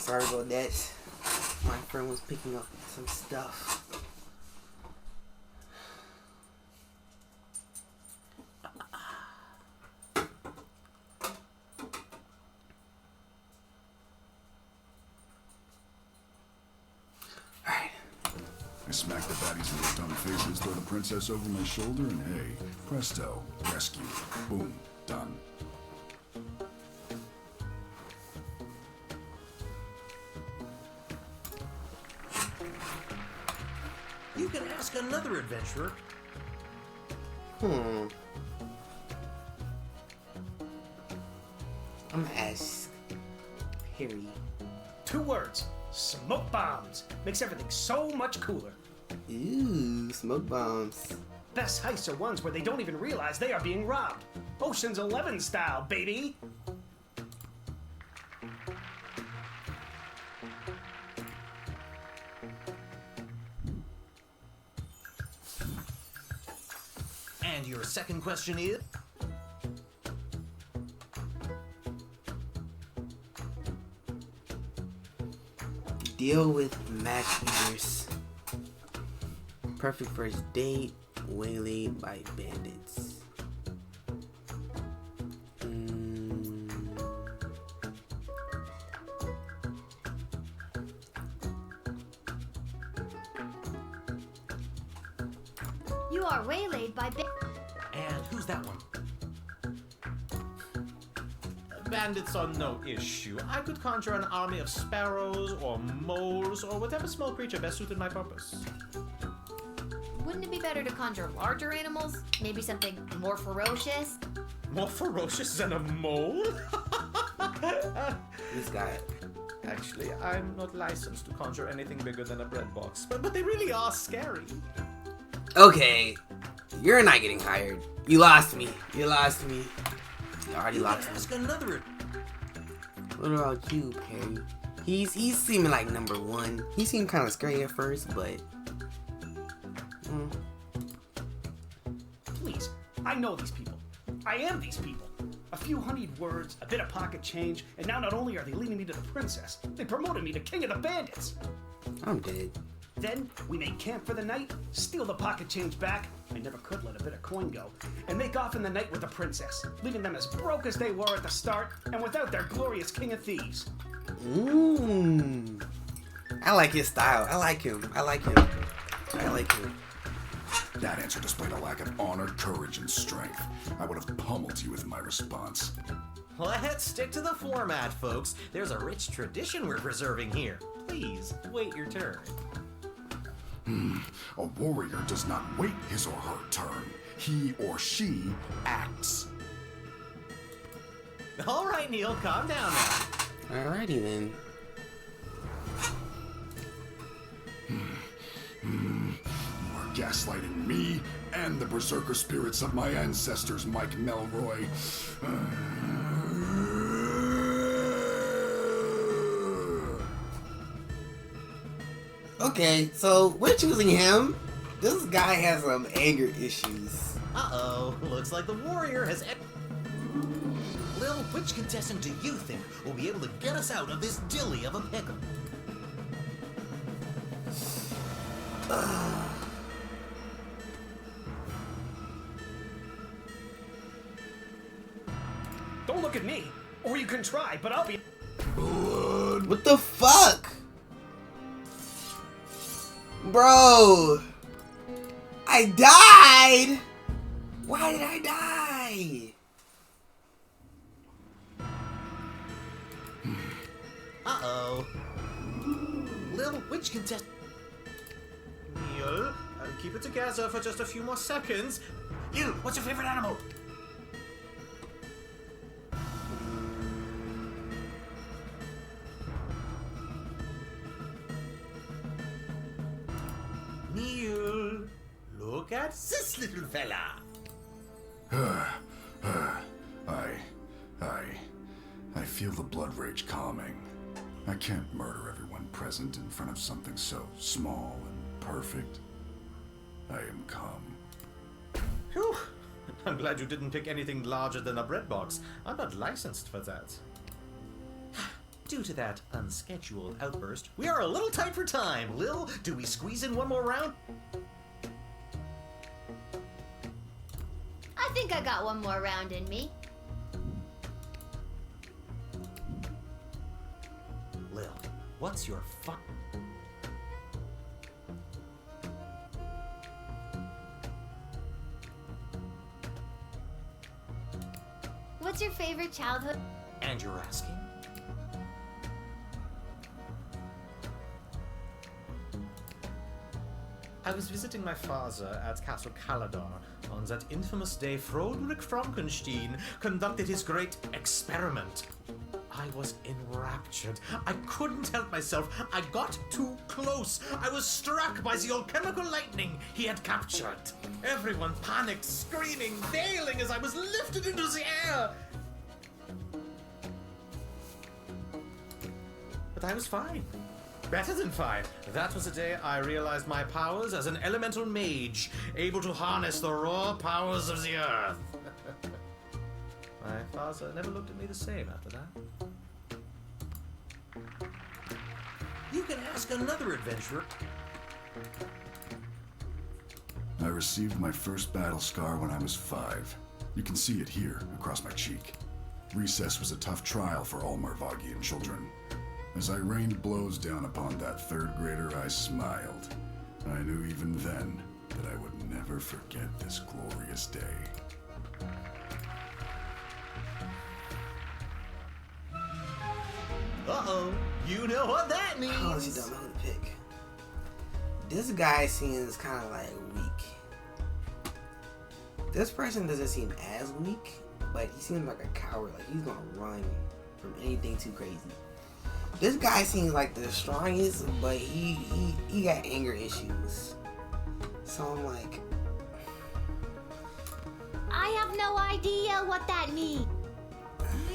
Sorry about that. My friend was picking up some stuff. I smack the baddies in their dumb faces, throw the princess over my shoulder, and hey, presto, rescue. Boom, done. You can ask another adventurer. I'm gonna ask Harry. 2 words. Smoke bombs. Makes everything so much cooler. Ooh, smoke bombs. Best heists are ones where they don't even realize they are being robbed. Ocean's 11 style, baby. And your second question is? Deal with match eaters. Perfect first date. Waylaid by bandits. You are waylaid by And who's that one? Bandits are no issue. I could conjure an army of sparrows or moles or whatever small creature best suited my purpose. Wouldn't it be better to conjure larger animals? Maybe something more ferocious? More ferocious than a mole? This guy. Actually, I'm not licensed to conjure anything bigger than a bread box, but they really are scary. Okay, you're not getting hired. You lost me. You lost me. You already lost me. Ask another. What about you, Perry? He's seeming like number 1. He seemed kind of scary at first, but Please, I know these people. I am these people. A few honeyed words, a bit of pocket change, and now not only are they leading me to the princess, they promoted me to king of the bandits. I'm dead. Then we make camp for the night, steal the pocket change back, I never could let a bit of coin go, and make off in the night with the princess, leaving them as broke as they were at the start and without their glorious king of thieves. I like his style. I like him. I like him. I like him. That answer displayed a lack of honor, courage, and strength. I would have pummeled you with my response. Let's stick to the format, folks. There's a rich tradition we're preserving here. Please, wait your turn. A warrior does not wait his or her turn. He or she acts. All right, Neil, calm down now. Alrighty then. You are gaslighting me and the berserker spirits of my ancestors, Mike Melroy. Okay, so we're choosing him. This guy has some anger issues. Uh-oh, looks like the warrior has... Lil, which contestant do you think will be able to get us out of this dilly of a pickle? Don't look at me, or you can try, but I'll be... What the fuck? Bro! I died! Why did I die? Uh-oh. Lil, which contestant... Neil, keep it together for just a few more seconds. You, what's your favorite animal? Neil, look at this little fella. I feel the blood rage calming. I can't murder everyone present in front of something so small and perfect. I am calm. Phew. I'm glad you didn't pick anything larger than a bread box. I'm not licensed for that. Due to that unscheduled outburst, we are a little tight for time. Lil, do we squeeze in one more round? I think I got one more round in me. Lil, what's your fun? What's your favorite childhood? And you're asking? I was visiting my father at Castle Caladar on that infamous day Froderick Frankenstein conducted his great experiment. I was enraptured. I couldn't help myself. I got too close. I was struck by the alchemical lightning he had captured. Everyone panicked, screaming, bailing as I was lifted into the air. But I was fine. Better than fine. That was the day I realized my powers as an elemental mage, able to harness the raw powers of the earth. My father never looked at me the same after that. You can ask another adventurer. I received my first battle scar when I was 5. You can see it here, across my cheek. Recess was a tough trial for all Marvagian children. As I rained blows down upon that 3rd grader, I smiled. I knew even then that I would never forget this glorious day. Uh-oh, you know what that means. I honestly don't know who to pick. This guy seems kind of like weak. This person doesn't seem as weak, but he seems like a coward. Like he's gonna run from anything too crazy. This guy seems like the strongest, but he got anger issues. So I'm like, I have no idea what that means.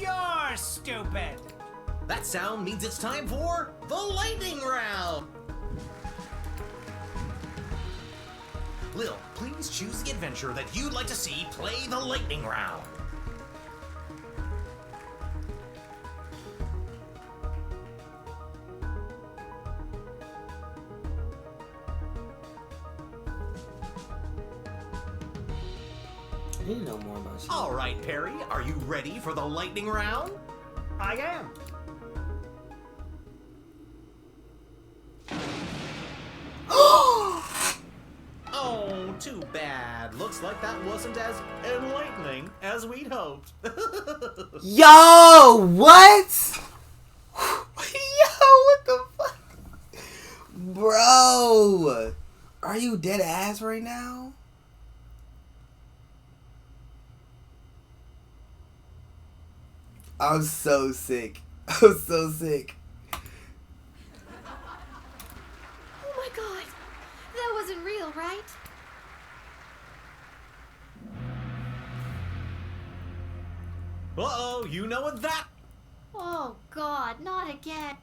You're stupid. That sound means it's time for the lightning round. Lil, please choose the adventure that you'd like to see play the lightning round. I need to know more about you. All right, Perry, are you ready for the lightning round? I am. Oh, too bad. Looks like that wasn't as enlightening as we'd hoped. Yo, what? Yo, what the fuck? Bro, are you dead ass right now? I'm so sick. I'm so sick. Oh my god. That wasn't real, right? Uh-oh, you know what that... Oh god, not again.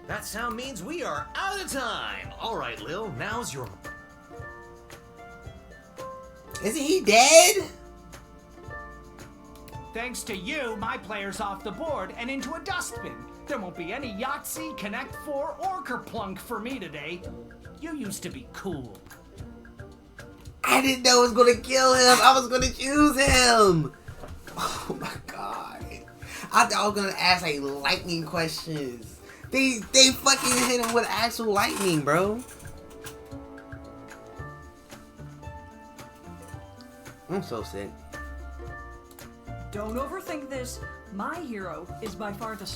That sound means we are out of time. All right, Lil, now's your... Isn't he dead? Thanks to you, my player's off the board and into a dustbin. There won't be any Yahtzee, Connect 4, or Kerplunk for me today. You used to be cool. I didn't know it was gonna kill him. I was gonna choose him. Oh my god. I thought I was gonna ask like lightning questions. They fucking hit him with actual lightning, bro. I'm so sick. Don't overthink this. My hero is by far the...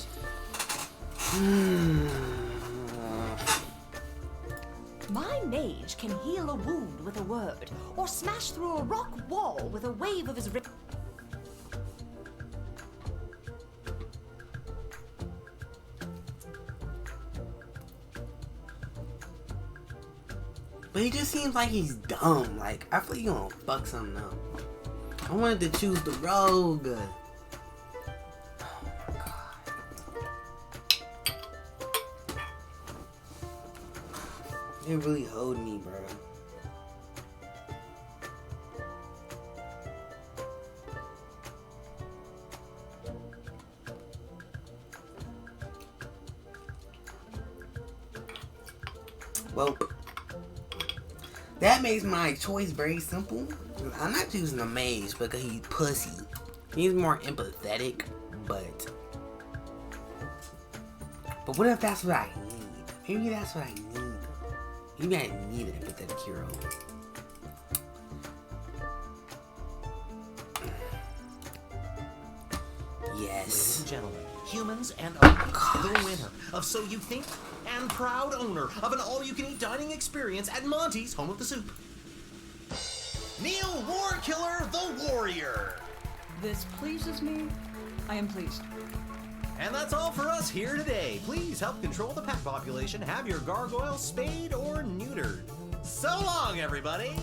My mage can heal a wound with a word, or smash through a rock wall with a wave of his wrist. But he just seems like he's dumb. Like, I feel like he gonna fuck something up. I wanted to choose the rogue. Oh my god. It really hold me, bro. Well, that makes my choice very simple. I'm not choosing the mage because he's pussy. He's more empathetic, but what if that's what I need? Maybe that's what I need. Maybe I need an empathetic hero. Yes. Ladies and gentlemen, humans and others, the winner of So You Think and proud owner of an all-you-can-eat dining experience at Monty's Home of the Soup, Neil Warkiller the Warrior. This pleases me. I am pleased. And that's all for us here today. Please help control the pet population. Have your gargoyle spayed or neutered. So long, everybody.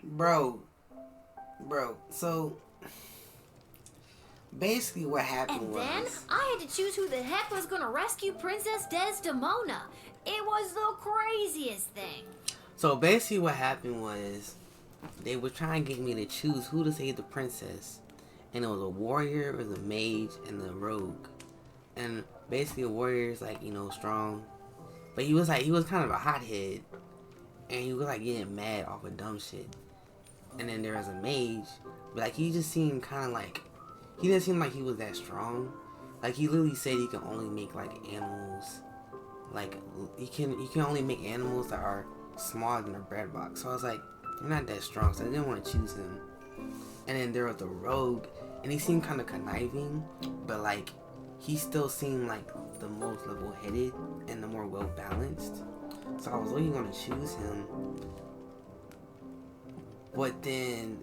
Bro, so basically what happened And was... then I had to choose who the heck was gonna rescue Princess Desdemona. It was the craziest thing. So basically what happened was they were trying to get me to choose who to save the princess. And it was a warrior, it was a mage, and a rogue. And basically a warrior is like, you know, strong. But he was kind of a hothead. And he was like getting mad off of dumb shit. And then there was a mage. But like he just seemed kind of like, he didn't seem like he was that strong. Like he literally said he can only make like animals. Like he can only make animals that are smaller than a bread box. So I was like, you're not that strong, so I didn't want to choose him. And then there was the rogue, and he seemed kind of conniving, but like he still seemed like the most level-headed and the more well-balanced. So I was really going to choose him. But then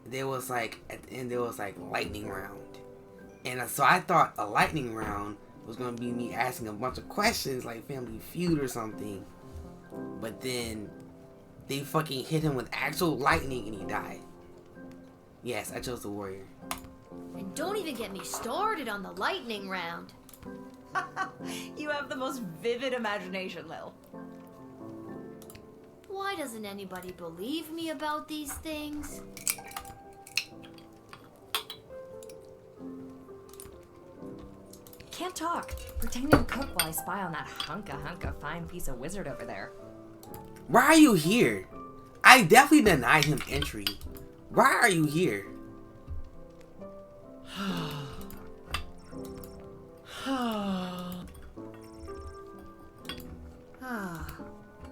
there was like at the end there was like lightning round, and so I thought a lightning round was going to be me asking a bunch of questions like Family Feud or something. But then they fucking hit him with actual lightning and he died. Yes, I chose the warrior. And don't even get me started on the lightning round. You have the most vivid imagination, Lil. Why doesn't anybody believe me about these things? Can't talk. Pretending to cook while I spy on that hunk of fine piece of wizard over there. Why are you here? I definitely denied him entry. Why are you here?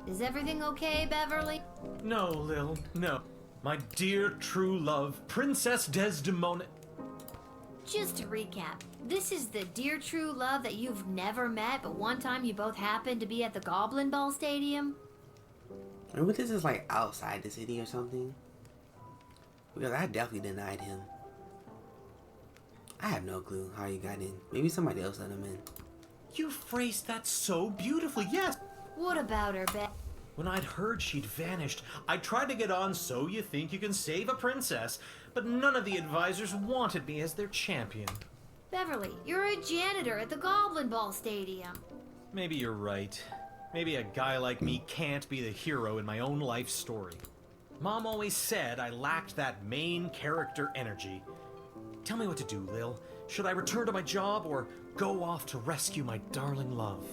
Is everything okay, Beverly? No, Lil, no. My dear true love, Princess Desdemona. Just to recap, this is the dear true love that you've never met, but one time you both happened to be at the Goblin Ball Stadium? Maybe this is like outside the city or something. Because I definitely denied him. I have no clue how he got in. Maybe somebody else let him in. You phrased that so beautifully, yes. What about her, When I'd heard she'd vanished, I tried to get on So You Think You Can Save a Princess, but none of the advisors wanted me as their champion. Beverly, you're a janitor at the Goblin Ball Stadium. Maybe you're right. Maybe a guy like me can't be the hero in my own life story. Mom always said I lacked that main character energy. Tell me what to do, Lil. Should I return to my job or go off to rescue my darling love?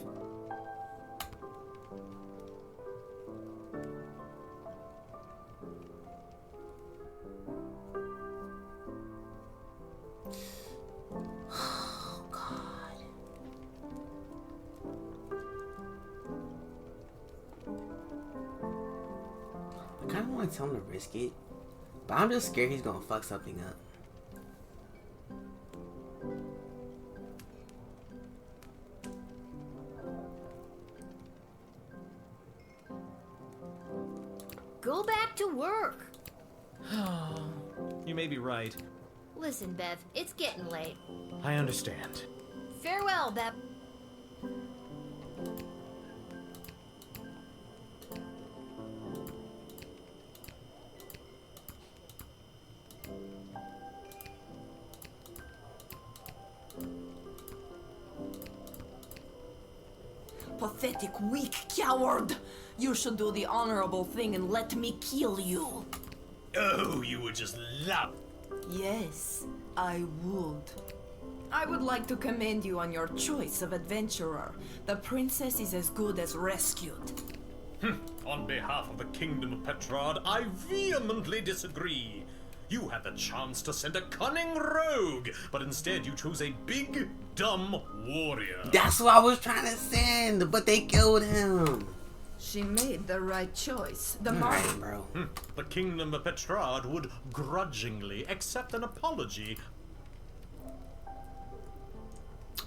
Oh, God. I kind of want to tell him to risk it, but I'm just scared he's going to fuck something up. Go back to work. You may be right. Listen, Bev, it's getting late. I understand. Farewell, Bev. Pathetic, weak coward! You should do the honorable thing and let me kill you. Oh, you would just love. Yes, I would. I would like to commend you on your choice of adventurer. The princess is as good as rescued. On behalf of the Kingdom of Petrard, I vehemently disagree. You had the chance to send a cunning rogue, but instead you chose a big, dumb warrior. That's what I was trying to send, but they killed him. She made the right choice. The Alright, bro. The Kingdom of Petrard would grudgingly accept an apology.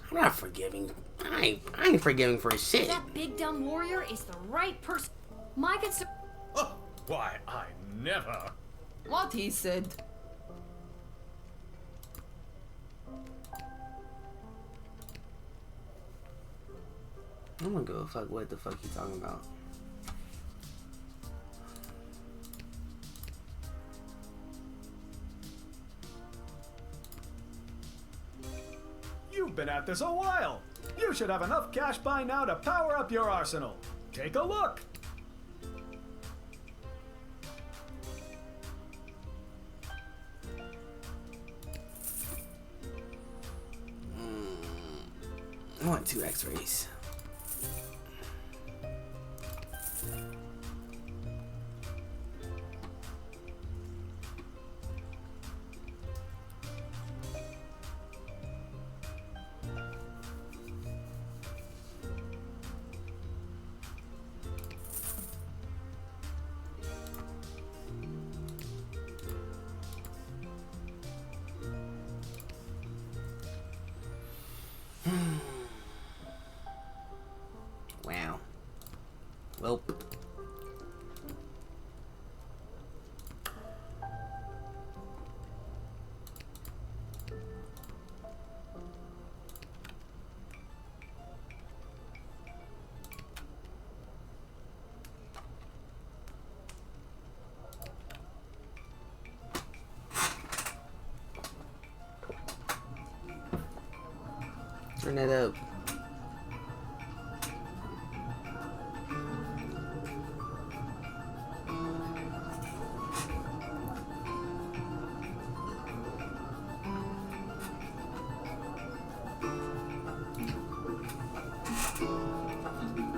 I'm not forgiving. I ain't forgiving for shit. That big dumb warrior is the right person. My concern. Oh, why, I never. What he said. I'm gonna go fuck what the fuck you talking about. You've been at this a while. You should have enough cash by now to power up your arsenal. Take a look. I want 2 X-rays. Wow. Well. Turn that up.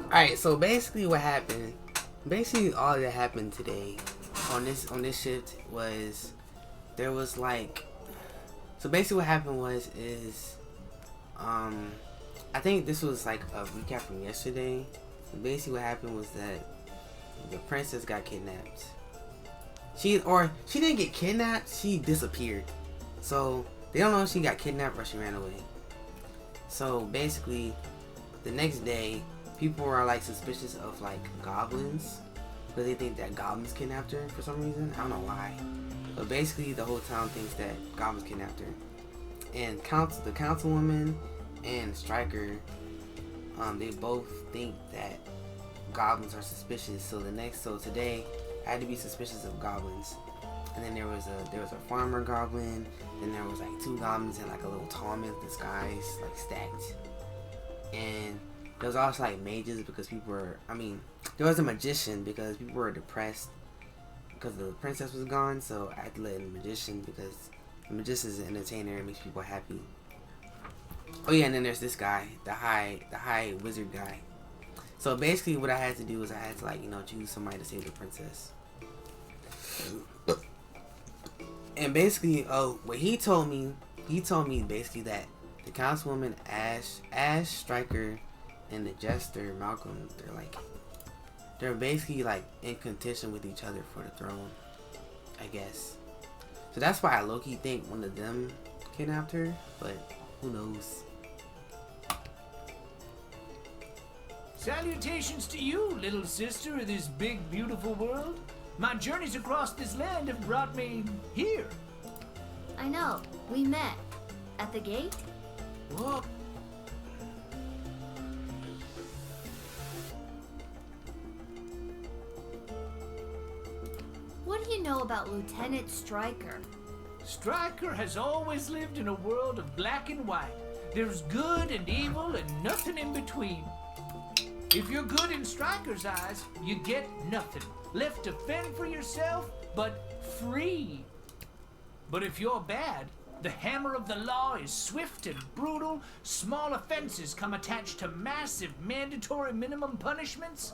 Alright, so basically what happened, all that happened today on this shift was there was like, so basically what happened is I think this was like a recap from yesterday. Basically what happened was that the princess got kidnapped. She didn't get kidnapped, she disappeared. So they don't know if she got kidnapped or she ran away. So basically the next day people are like suspicious of like goblins because they think that goblins kidnapped her for some reason. I don't know why. But basically the whole town thinks that goblins kidnapped her. And the councilwoman and Stryker, they both think that goblins are suspicious. So today I had to be suspicious of goblins. And then there was a farmer goblin, then there was like 2 goblins and like a little Thomas disguise, like stacked. And there was also like mages because there was a magician because people were depressed because the princess was gone, so I had to let in the magician because the magician is an entertainer and makes people happy. Oh yeah, and then there's this guy, the high wizard guy. So basically what I had to do was I had to like, choose somebody to save the princess. And basically, what he told me basically that the councilwoman Ash, Stryker, and the jester Malcolm, they're basically like in contention with each other for the throne, I guess. So that's why I low-key think one of them kidnapped her, but who knows? Salutations to you, little sister of this big, beautiful world. My journeys across this land have brought me here. I know. We met. At the gate? Whoa. What do you know about Lieutenant Stryker? Stryker has always lived in a world of black and white. There's good and evil and nothing in between. If you're good in Stryker's eyes, you get nothing. Left to fend for yourself, but free. But if you're bad, The hammer of the law is swift and brutal. Small offenses come attached to massive mandatory minimum punishments.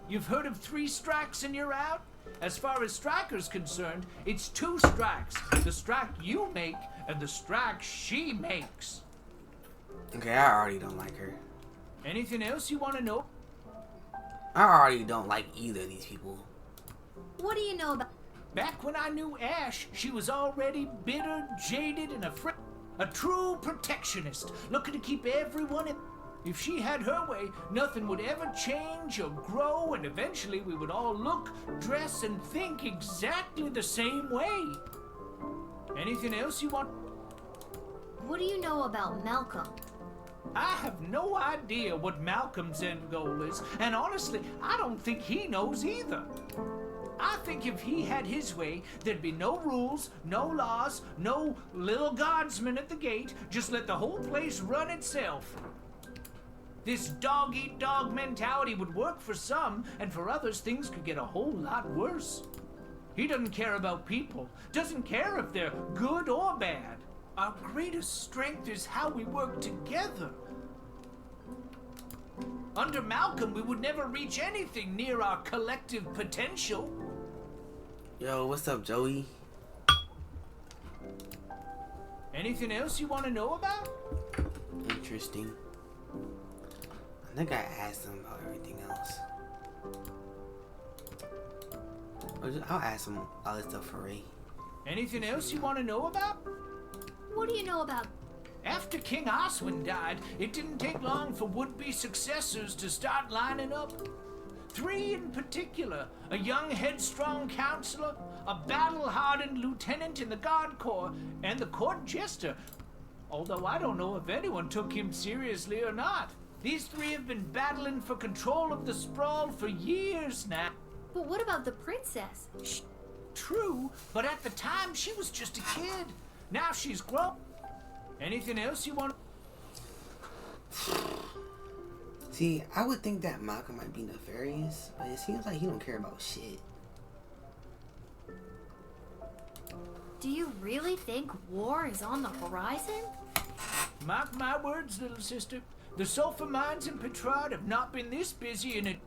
You've heard of 3 strikes and you're out? As far as Striker's concerned, it's 2 strikes. The strike you make and the strike she makes. Okay, I already don't like her. Anything else you want to know? I already don't like either of these people. What do you know about... Back when I knew Ash, she was already bitter, jaded, and a true protectionist, looking to keep everyone in... If she had her way, nothing would ever change or grow, and eventually we would all look, dress, and think exactly the same way. Anything else you want? What do you know about Malcolm? I have no idea what Malcolm's end goal is, and honestly, I don't think he knows either. I think if he had his way, there'd be no rules, no laws, no little guardsman at the gate. Just let the whole place run itself. This dog-eat-dog mentality would work for some, and for others, things could get a whole lot worse. He doesn't care about people, doesn't care if they're good or bad. Our greatest strength is how we work together. Under Malcolm, we would never reach anything near our collective potential. Yo, what's up, Joey? Anything else you want to know about? Interesting. I think I asked him about everything else. I'll ask him all this stuff for Ray. Anything else you want to know about? What do you know about... After King Oswin died, it didn't take long for would-be successors to start lining up. 3 in particular, a young headstrong counselor, a battle-hardened lieutenant in the Guard Corps, and the court jester. Although I don't know if anyone took him seriously or not. These 3 have been battling for control of the sprawl for years now. But what about the princess? True, but at the time she was just a kid. Now she's grown. Anything else you want? See, I would think that Malcolm might be nefarious, but it seems like he don't care about shit. Do you really think war is on the horizon? Mark my words, little sister. The sulfur mines in Petrard have not been this busy in it.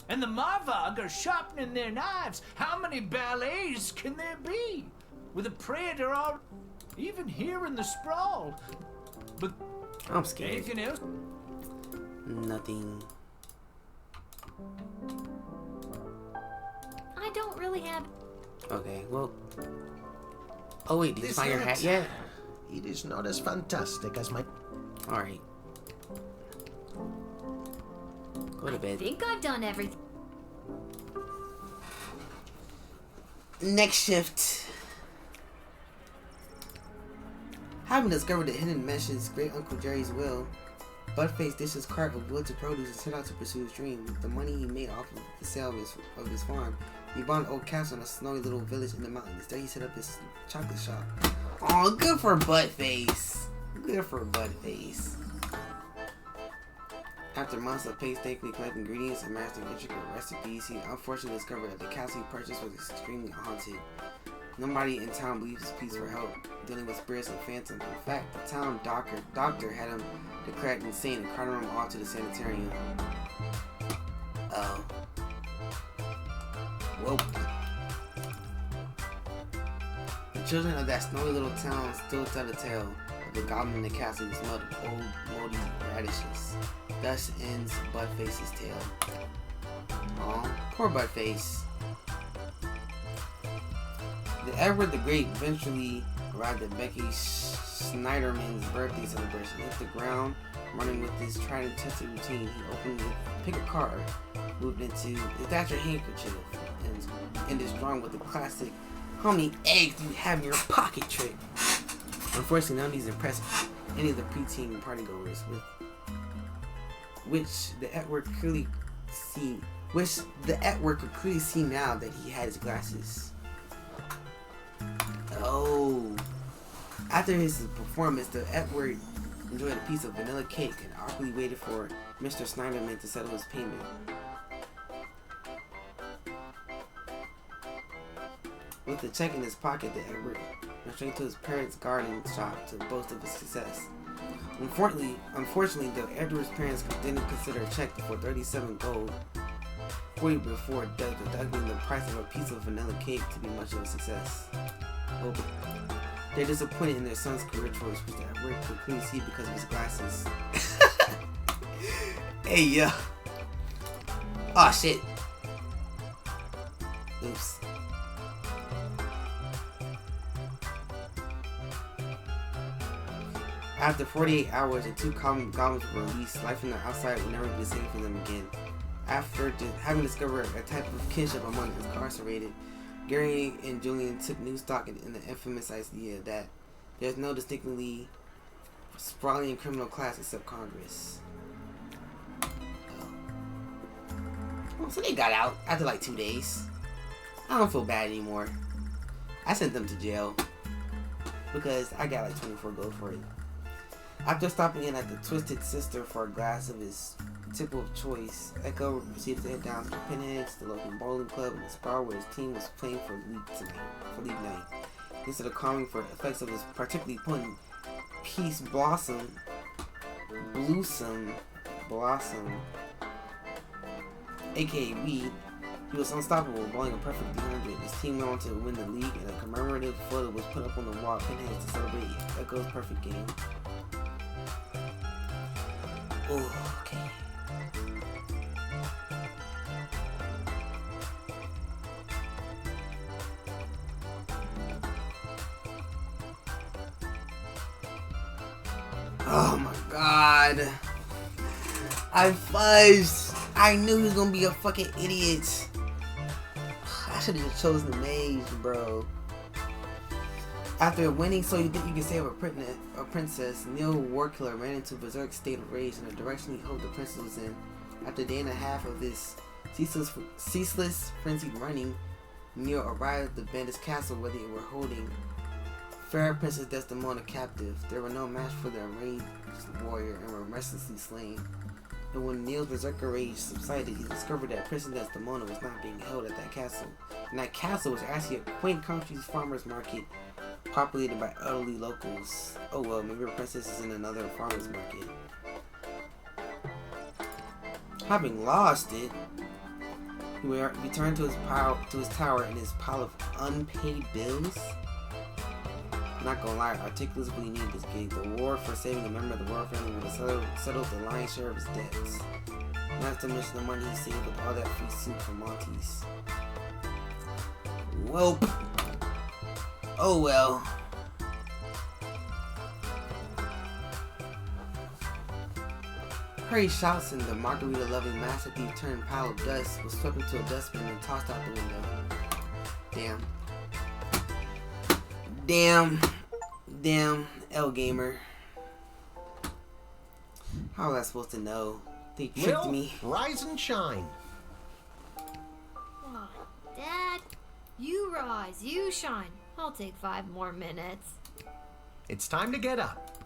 And the Marvog are sharpening their knives. How many ballets can there be? With a predator all... Even here in the sprawl. But... I'm scared. Anything else? Nothing. I don't really have... Okay, well... Oh wait, did you find your hat yet? It is not as fantastic as my... Alright. Go to I bed. think I've done everything. Next shift. Having discovered the hidden meshes great Uncle Jerry's will, Buttface dished his cart of wilted produce and set out to pursue his dream. With the money he made off of the sale of his farm, he bought an old castle in a snowy little village in the mountains. There he set up his chocolate shop. Oh, good for Buttface. Good for Buttface. After months of painstakingly collecting ingredients and mastering intricate recipes, he unfortunately discovered that the castle he purchased was extremely haunted. Nobody in town believes his pleas for help dealing with spirits and phantoms. In fact, the town doctor had him declared insane and carted him off to the sanitarium. Oh. Whoa. The children of that snowy little town still tell the tale of the goblin in the castle who smelled of old, moldy radishes. Thus ends Buttface's tale. Aw, poor Buttface. The Edward the Great eventually arrived at Becky Schneiderman's birthday celebration. He hit the ground running with his tried and tested routine. He opened the pick a card, moved into is that your handkerchief, and ended strong with the classic "How many eggs do you have in your pocket?" trick. Unfortunately, none of these impressed any of the preteen partygoers, with which the Edward could clearly see now that he had his glasses. Oh. After his performance, the Edward enjoyed a piece of vanilla cake and awkwardly waited for Mr. Snyderman to settle his payment. With the check in his pocket, the Edward went straight to his parents' garden shop to boast of his success. Unfortunately, the Edward's parents didn't consider a check for 37 gold 40 before deducting the price of a piece of vanilla cake to be much of a success. Well, they're disappointed in their son's career choice, which Edward could clearly see because of his glasses. Hey, yeah. Oh, shit. Oops. After 48 hours, the two goblins were released. Life on the outside would never be the same for them again. After having discovered a type of kinship among the incarcerated, Gary and Julian took new stock in the infamous idea that there's no distinctly sprawling criminal class except Congress. Oh, so they got out after like 2 days. I don't feel bad anymore. I sent them to jail because I got like 24 gold for it. After stopping in at the Twisted Sister for a glass of his tipple of choice, Echo proceeded to head down to Pinheads, the local bowling club, in the spa where his team was playing for league night. Instead of calming for effects of his particularly potent Peace Blossom, aka Weed, he was unstoppable, bowling a perfect 300. His team went on to win the league, and a commemorative photo was put up on the wall at Pinheads to celebrate Echo's perfect game. Oh, okay. Oh my god. I fuzzed. I knew he was gonna be a fucking idiot. I should have just chosen the mage, bro. After winning So You Think You Can Save a Princess, Neil Warkiller ran into a berserk state of rage in the direction he hoped the princess was in. After a day and a half of this ceaseless frenzied running, Neil arrived at the bandit's castle where they were holding fair Princess Desdemona captive. There were no match for the enraged warrior and were mercilessly slain. And when Neil's berserker rage subsided, he discovered that Princess Desdemona was not being held at that castle. And that castle was actually a quaint country's farmer's market populated by elderly locals. Oh well, maybe the princess is in another farmer's market. Having lost it, he returned to his tower and his pile of unpaid bills. Not gonna lie, Articulus really needed this gig. The war for saving a member of the royal family would have settled the lion's share of his debts. Not to mention the money he saved with all that free soup from Monty's. Welp. Oh well. Hurry shouts and the margarita-loving master thief turned pile of dust was swept into a dustbin and tossed out the window. Damn, L Gamer. How was I supposed to know? They tricked me. Rise and shine. Oh, Dad, you rise, you shine. I'll take 5 more minutes. It's time to get up.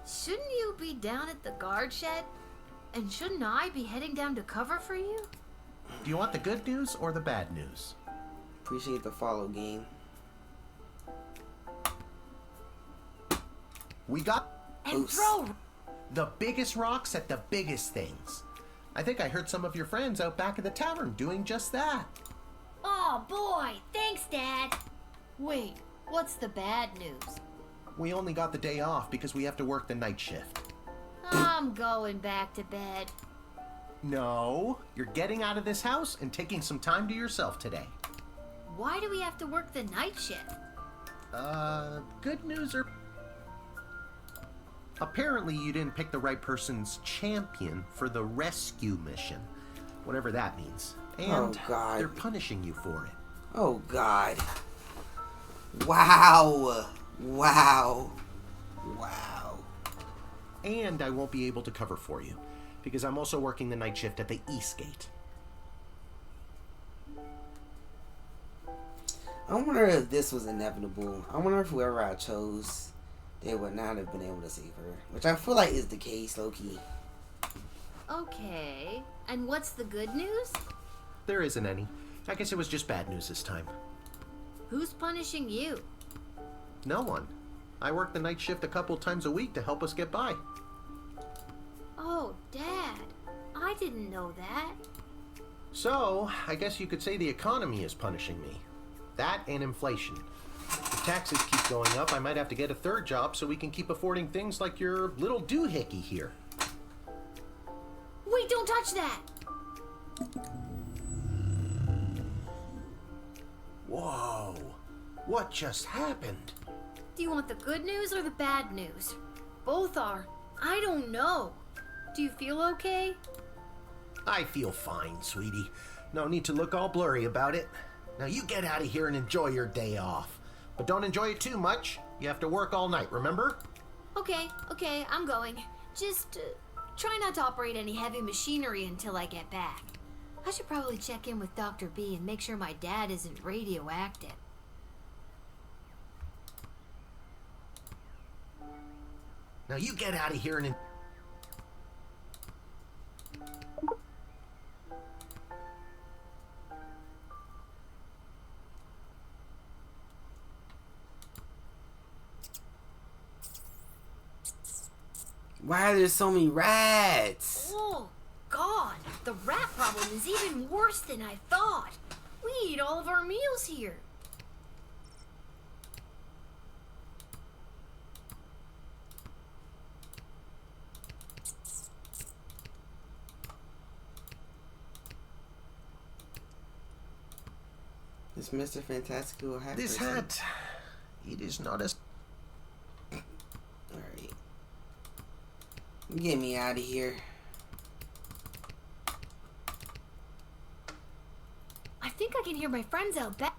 Shouldn't you be down at the guard shed? And shouldn't I be heading down to cover for you? Do you want the good news or the bad news? Appreciate the follow, game. We got And throw. the biggest rocks at the biggest things. I think I heard some of your friends out back at the tavern doing just that. Oh boy, thanks, Dad. Wait, what's the bad news? We only got the day off because we have to work the night shift. I'm going back to bed. No, you're getting out of this house and taking some time to yourself today. Why do we have to work the night shift? Good news or... Apparently you didn't pick the right person's champion for the rescue mission. Whatever that means. And oh, God. They're punishing you for it. Oh, God. Wow. Wow. Wow. And I won't be able to cover for you, because I'm also working the night shift at the East Gate. I wonder if this was inevitable. I wonder if whoever I chose, they would not have been able to save her. Which I feel like is the case, low-key. Okay, and what's the good news? There isn't any. I guess it was just bad news this time. Who's punishing you? No one. I work the night shift a couple times a week to help us get by. Oh, Dad. I didn't know that. So, I guess you could say the economy is punishing me. That and inflation. If taxes keep going up, I might have to get a third job so we can keep affording things like your little doohickey here. Wait, don't touch that! Whoa. What just happened? Do you want the good news or the bad news? Both are. I don't know. Do you feel okay? I feel fine, sweetie. No need to look all blurry about it. Now you get out of here and enjoy your day off. But don't enjoy it too much. You have to work all night, remember? Okay, I'm going. Just try not to operate any heavy machinery until I get back. I should probably check in with Dr. B and make sure my dad isn't radioactive. Now you get out of here and... Why are there so many rats? Oh, God. The rat problem is even worse than I thought. We eat all of our meals here. This Mr. Fantastical hat. This person? hat, it is not as... Alright. Get me out of here. I think I can hear my friends out back.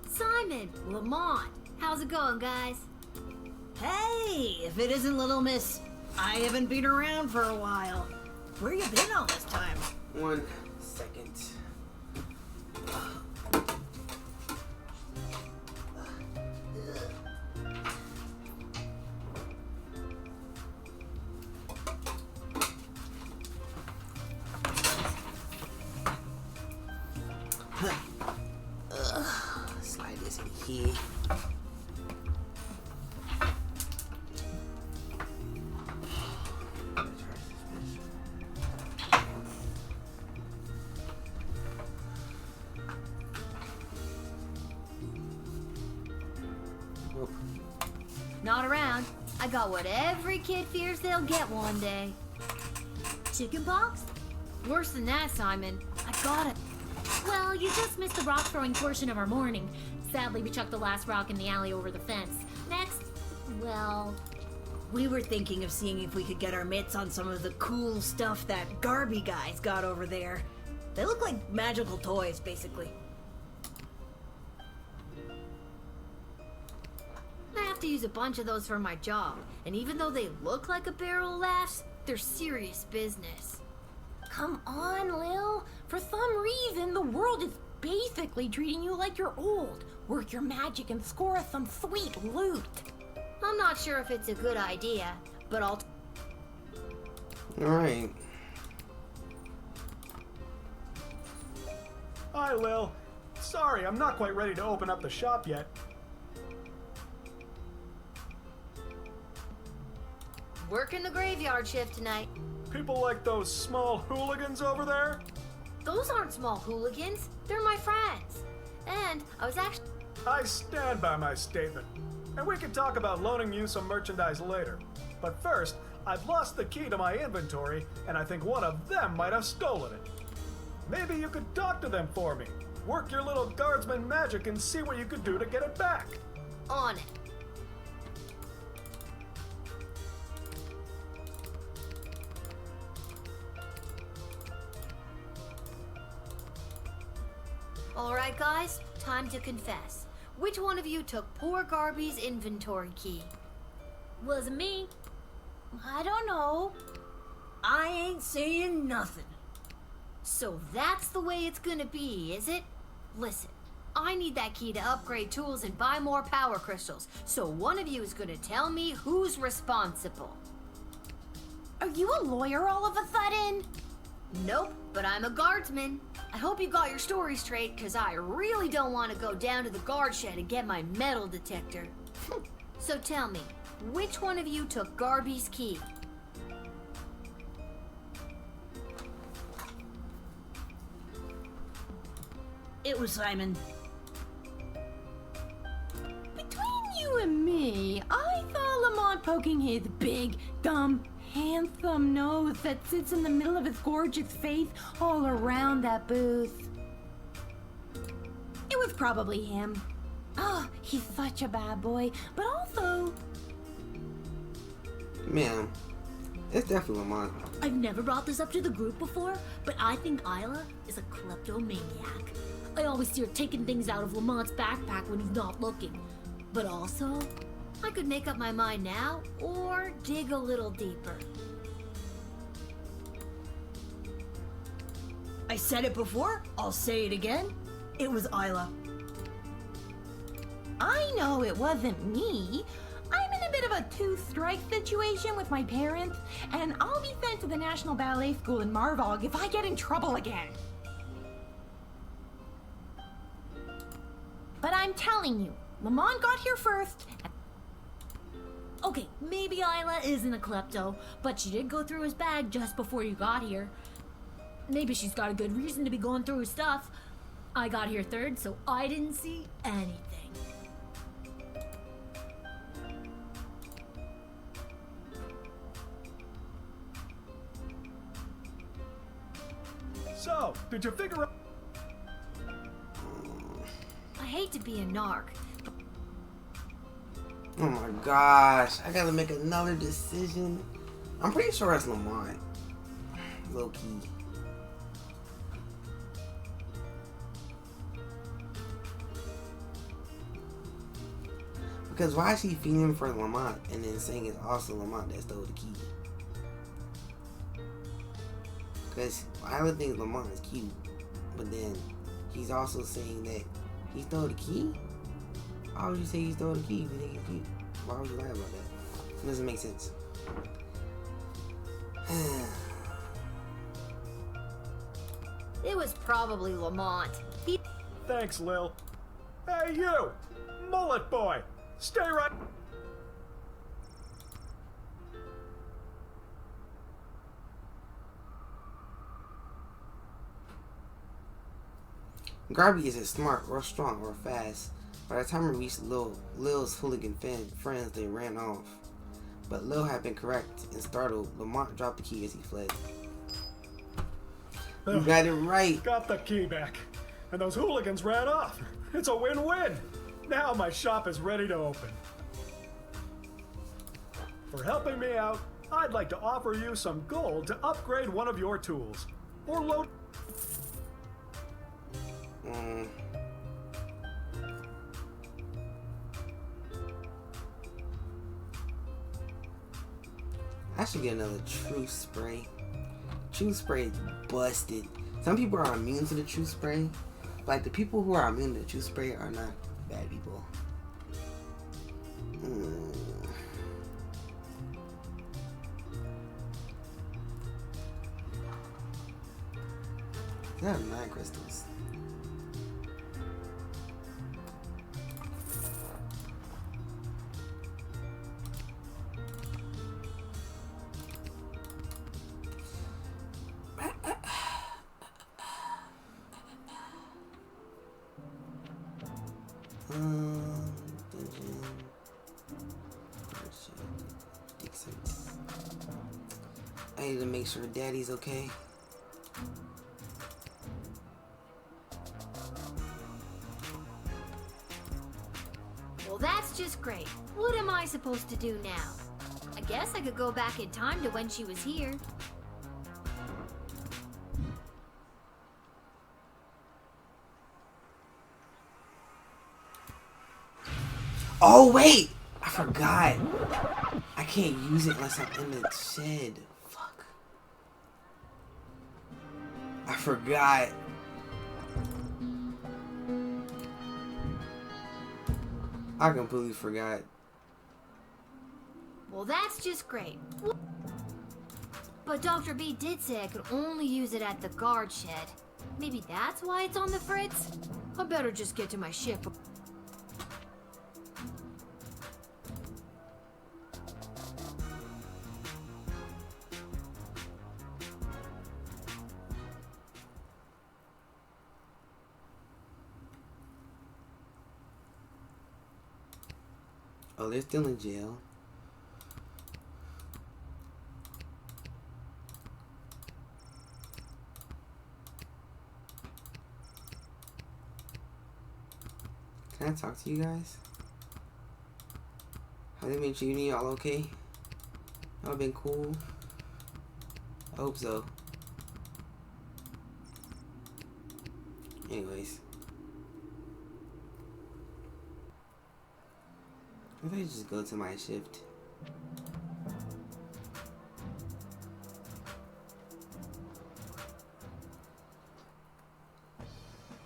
Simon, Lamont, how's it going, guys? Hey, if it isn't Little Miss, I haven't been around for a while. Where you been all this time? 1 second. Slide this in here. Not around. I got what every kid fears they'll get one day. Chicken pox? Worse than that, Simon. I got it. Well, you just missed the rock throwing portion of our morning. Sadly, we chucked the last rock in the alley over the fence. Next, well... We were thinking of seeing if we could get our mitts on some of the cool stuff that Garby guy's got over there. They look like magical toys, basically. I have to use a bunch of those for my job, and even though they look like a barrel of laughs, they're serious business. Come on, Lil. For some reason, the world is basically treating you like you're old. Work your magic and score us some sweet loot. I'm not sure if it's a good idea, but I'll... Alright. Hi, Lil. Sorry, I'm not quite ready to open up the shop yet. Working the graveyard shift tonight. People like those small hooligans over there? Those aren't small hooligans. They're my friends. And I was actually... I stand by my statement. And we can talk about loaning you some merchandise later. But first, I've lost the key to my inventory, and I think one of them might have stolen it. Maybe you could talk to them for me. Work your little Guardsman magic and see what you could do to get it back. On it. Alright guys, time to confess. which one of you took poor Garby's inventory key? Wasn't me. I don't know. I ain't saying nothing. So that's the way it's gonna be, is it? Listen, I need that key to upgrade tools and buy more power crystals, so one of you is gonna tell me who's responsible. Are you a lawyer all of a sudden? Nope, but I'm a guardsman. I hope you got your story straight, because I really don't want to go down to the guard shed and get my metal detector. So tell me, which one of you took Garby's key? It was Simon. Between you and me, I saw Lamont poking his big, dumb, handsome nose that sits in the middle of his gorgeous face all around that booth. It was probably him. Oh, he's such a bad boy, but also... Man, it's definitely Lamont. I've never brought this up to the group before, but I think Isla is a kleptomaniac. I always see her taking things out of Lamont's backpack when he's not looking. But also, I could make up my mind now, or dig a little deeper. I said it before, I'll say it again. It was Isla. I know it wasn't me. I'm in a bit of a two-strike situation with my parents, and I'll be sent to the National Ballet School in Marvog if I get in trouble again. But I'm telling you, Lamont got here first. okay, maybe Isla isn't a klepto, but she did go through his bag just before you got here. Maybe she's got a good reason to be going through his stuff. I got here third, so I didn't see anything. So, did you figure out... I hate to be a narc. Oh my gosh, I gotta make another decision. I'm pretty sure it's Lamont. Low key. Because why is she feeling for Lamont and then saying it's also Lamont that stole the key? Because Isla thinks Lamont is cute, but then he's also saying that he stole the key? Why would you say he stole the key if you think he's cute? Why would you lie about that? It doesn't make sense. It was probably Lamont. Thanks, Lil. Hey, you! Mullet boy! Stay right... Garby isn't smart or strong or fast. By the time we reached Lil's hooligan friends, they ran off. But Lil had been correct and startled. Lamont dropped the key as he fled. You got it right. Got the key back. And those hooligans ran off. It's a win-win. Now my shop is ready to open. For helping me out, I'd like to offer you some gold to upgrade one of your tools. Or load... I should get another truth spray. Truth spray is busted. Some people are immune to the truth spray. Like the people who are immune to the truth spray are not bad people. I have 9 crystals. I need to make sure Daddy's okay. Well, that's just great. What am I supposed to do now? I guess I could go back in time to when she was here. Oh, wait! I forgot. I can't use it unless I'm in the shed. Fuck. I forgot. I completely forgot. Well, that's just great. But Dr. B did say I could only use it at the guard shed. Maybe that's why it's on the fritz? I better just get to my ship. Oh, they're still in jail. Can I talk to you guys? Have they been treating y'all okay? Y'all been cool? I hope so. Anyways. If I just go to my shift.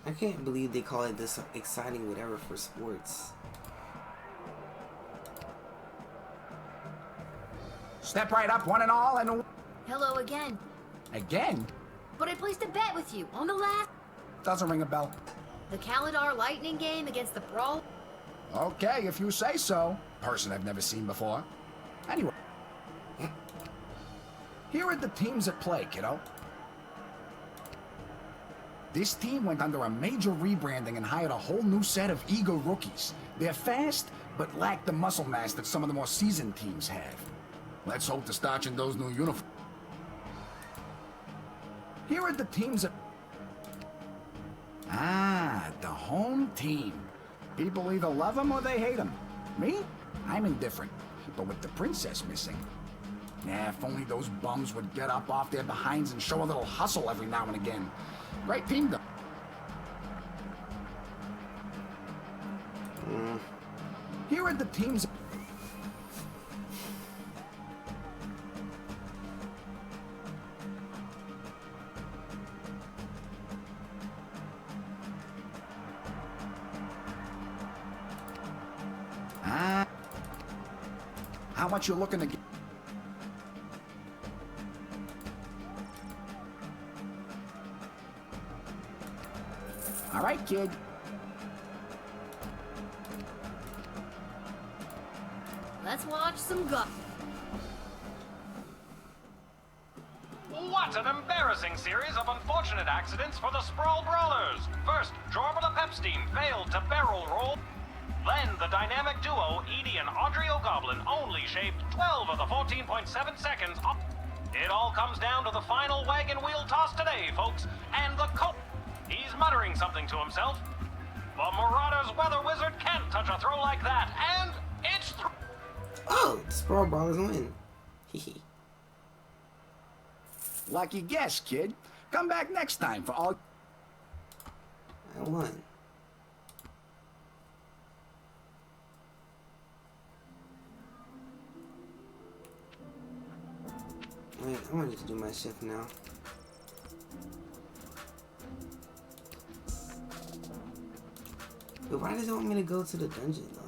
I can't believe they call it this exciting whatever for sports. Step right up, one and all, and... Hello again. Again? But I placed a bet with you on the last... Doesn't ring a bell. The Caladar Lightning game against the Brawl. Okay, if you say so. Person I've never seen before. Anyway. Here are the teams at play, kiddo. This team went under a major rebranding and hired a whole new set of eager rookies. They're fast, but lack the muscle mass that some of the more seasoned teams have. Let's hope to starch in those new uniforms. Here are the teams at... Ah, the home team. People either love them or they hate them. Me? I'm indifferent. But with the princess missing... Yeah, if only those bums would get up off their behinds and show a little hustle every now and again. Great team, though. Here are the teams... How much you looking to get? All right, kid. Let's watch some golf. What an embarrassing series of unfortunate accidents for the Sprawl Brawlers. First, Jormala Pepstein failed to barrel roll. Then the dynamic duo, Edie and Audrey O'Goblin, only shaved 12 of the 14.7 seconds off. It all comes down to the final wagon wheel toss today, folks. And the he's muttering something to himself. The Marauder's weather wizard can't touch a throw like that, and it's Oh, the Sprawl Brawlers win. Hehe. Lucky guess, kid. Come back next time for all... I won. Wait, I want you to do my shift now. But why does it want me to go to the dungeon though?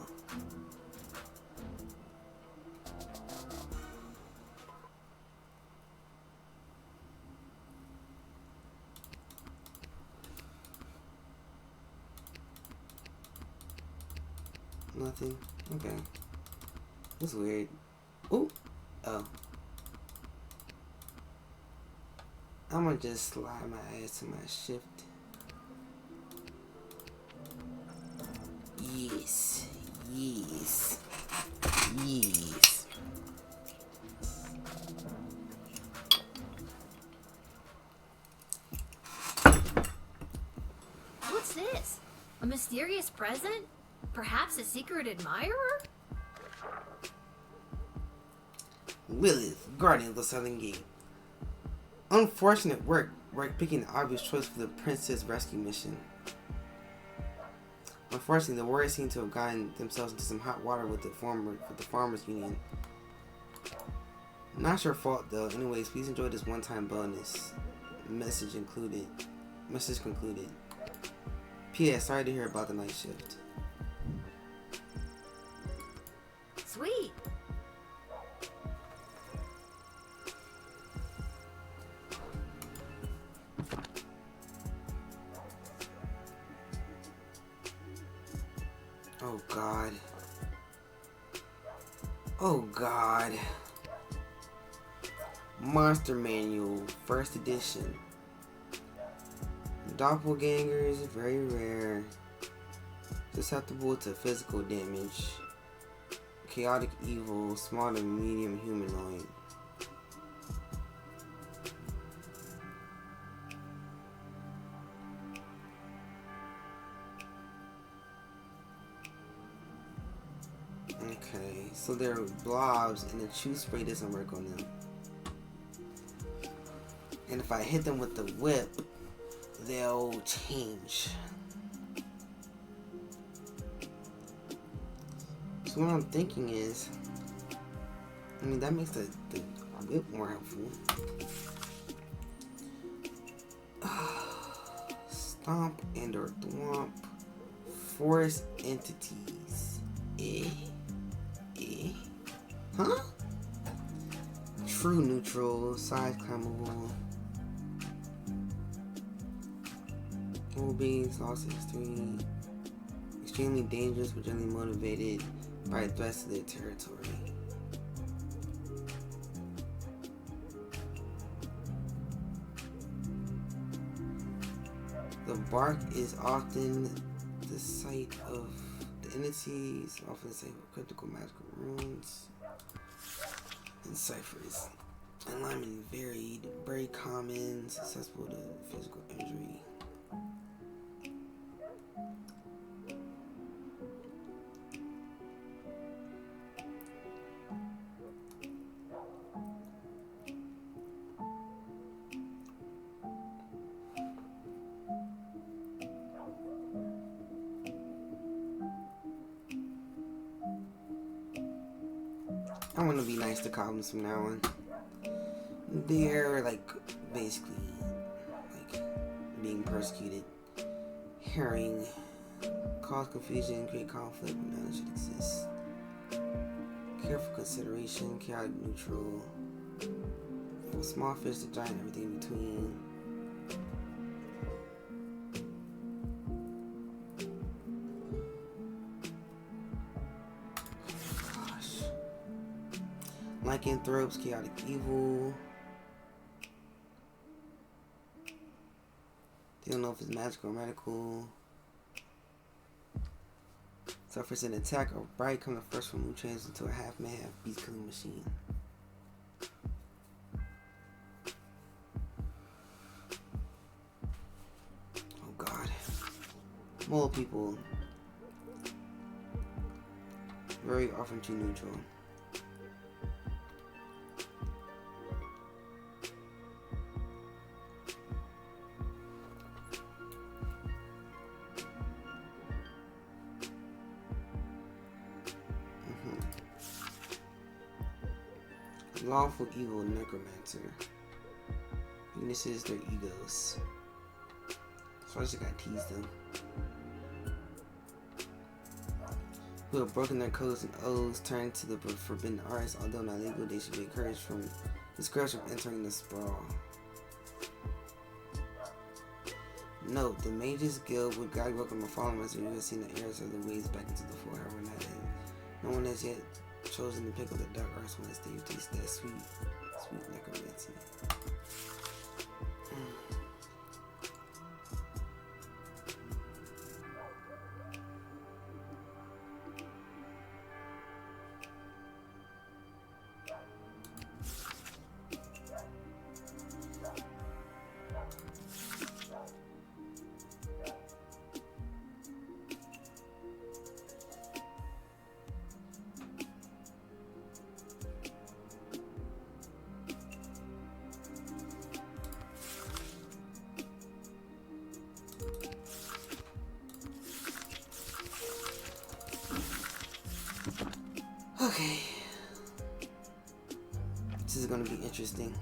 Nothing. Okay. That's weird. Ooh. Oh. I'm gonna just slide my ass to my shift. Yes. Yes. Yes. What's this? A mysterious present? Perhaps a secret admirer? Lilith, Guardian of the Southern Gate. Unfortunate work picking the obvious choice for the princess rescue mission. Unfortunately, the Warriors seem to have gotten themselves into some hot water with the Farmers Union. Not your fault though. Anyways, please enjoy this one-time bonus. Message concluded. P.S. Sorry to hear about the night shift. Sweet. Oh God. Oh God. Monster Manual, first edition. Doppelgangers, very rare. Susceptible to physical damage. Chaotic evil, small to medium humanoid. Okay, so they're blobs and the chew spray doesn't work on them. And if I hit them with the whip, they'll change. So what I'm thinking is, I mean, that makes the whip more helpful. Stomp and or thwomp. Forest entities. Huh? True neutral. Size climbable. Human beings lost history. Extremely dangerous but generally motivated by threats to their territory. The bark is often the site of the entities, often the site of cryptical magical runes and ciphers. Alignment varied, very common, susceptible to physical injury. I want to be nice to goblins from now on. They're like basically like being persecuted. Herring. Cause confusion, create conflict, but none should exist. Careful consideration, chaotic neutral. From small fish to giant, everything in between. Lycanthropes, chaotic evil. They don't know if it's magical or medical. Suffers an attack or bright, come the first one who changes into a half man, half beast killing machine. Oh God. Mole people. Very often too neutral. Lawful evil necromancer. Weaknesses, their egos. So I just gotta tease them. Who have broken their codes and oaths, turned to the forbidden arts. Although not legal, they should be encouraged from discouraged from entering the sprawl. Note, the Mages Guild would guide welcome the following as you have seen the errors of the ways back into the fold. However, no one has yet chosen to pick up the dark arts when it's they taste that sweet necromancy. Okay. This is gonna be interesting.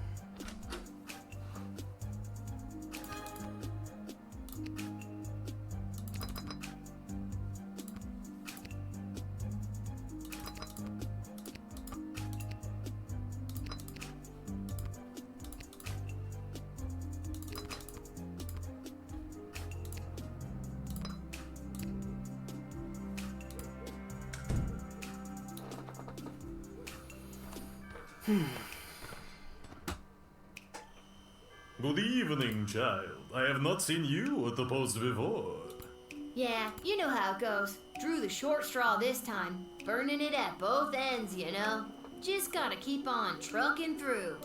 Good evening, child. I have not seen you at the post before. Yeah, you know how it goes. Drew the short straw this time. Burning it at both ends, you know? Just gotta keep on trucking through.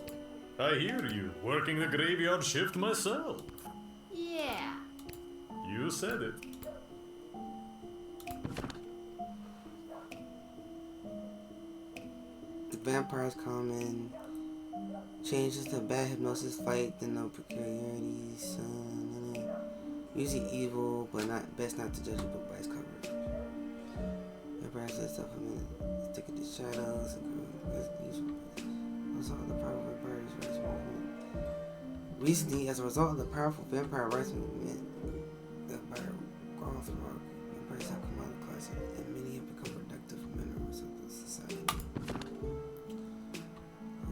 I hear you, working the graveyard shift myself. Yeah. You said it. The vampires come in. Changes to bad hypnosis fight, then no peculiarities. Usually evil, but best not to judge a book by its cover. Vampires let stuff a minute. Stick it to shadows. Also, the powerful vampires rights movement. Recently, as a result of the powerful vampire rights movement, the vampire growth rock, vampires have come out of the class, and many have become productive members of the society.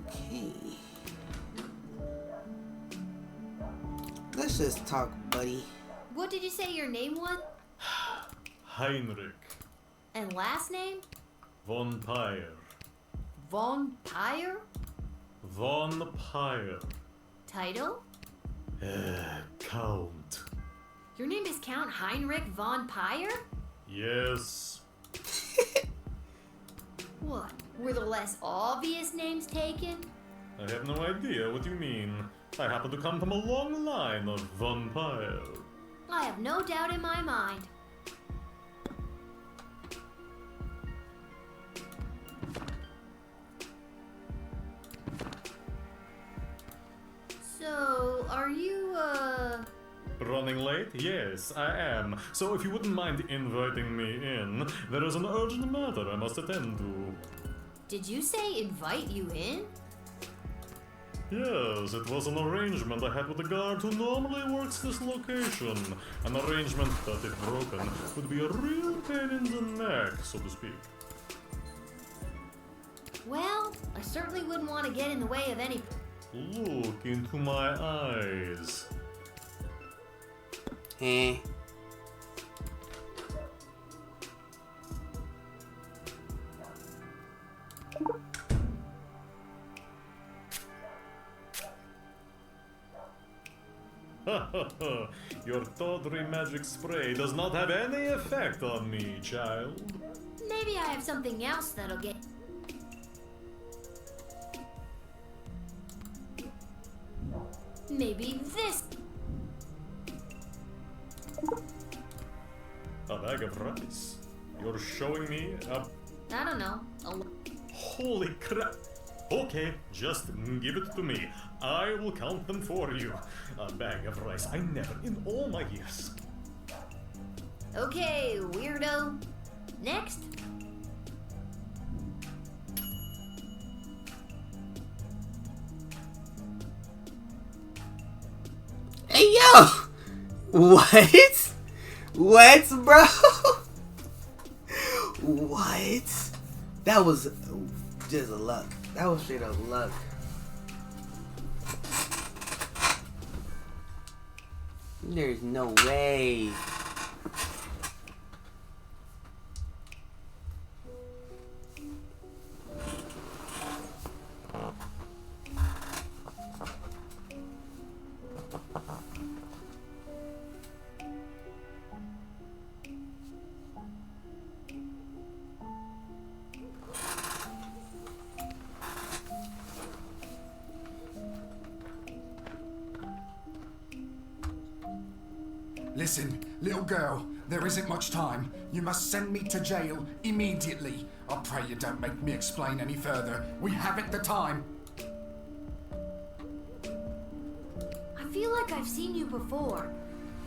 Okay. Let's just talk, buddy. What did you say your name was? Heinrich. And last name? Von Pyre. Von Pyre? Von Pyre. Title? Count. Your name is Count Heinrich von Pyre? Yes. What? Were the less obvious names taken? I have no idea what you mean. I happen to come from a long line of Von Pyre. I have no doubt in my mind. So, are you, Running late? Yes, I am. So if you wouldn't mind inviting me in, there is an urgent matter I must attend to. Did you say invite you in? Yes, it was an arrangement I had with the guard who normally works this location. An arrangement that, if broken, would be a real pain in the neck, so to speak. Well, I certainly wouldn't want to get in the way of any... Look into my eyes. Eh. Your tawdry magic spray does not have any effect on me, child. Maybe I have something else that'll get... Maybe this... A bag of rice? You're showing me a... I don't know. Holy crap! Okay, just give it to me. I will count them for you. A bag of rice. I never, in all my years. Okay, weirdo. Next. Hey, yo! What? What, bro? What? That was just luck. That was straight up luck. There's no way. Listen, little girl, there isn't much time. You must send me to jail immediately. I pray you don't make me explain any further. We haven't the time. I feel like I've seen you before.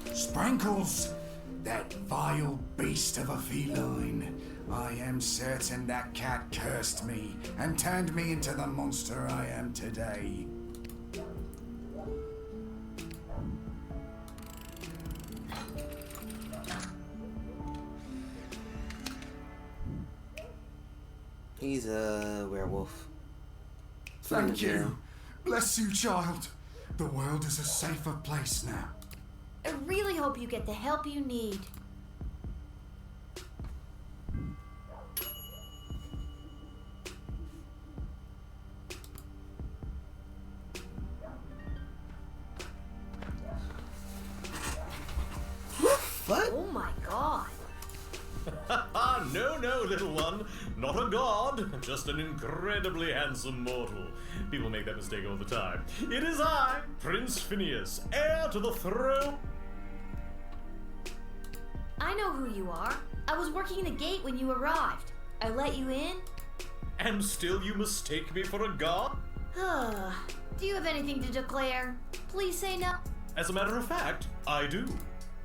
Sprankles! That vile beast of a feline. I am certain that cat cursed me and turned me into the monster I am today. He's a werewolf. Thank you. Bless you, child. The world is a safer place now. I really hope you get the help you need. What? Oh my god. No, no, little one. Not a god, just an incredibly handsome mortal. People make that mistake all the time. It is I, Prince Phineas, heir to the throne. I know who you are. I was working the gate when you arrived. I let you in. And still you mistake me for a god? Do you have anything to declare? Please say no. As a matter of fact, I do.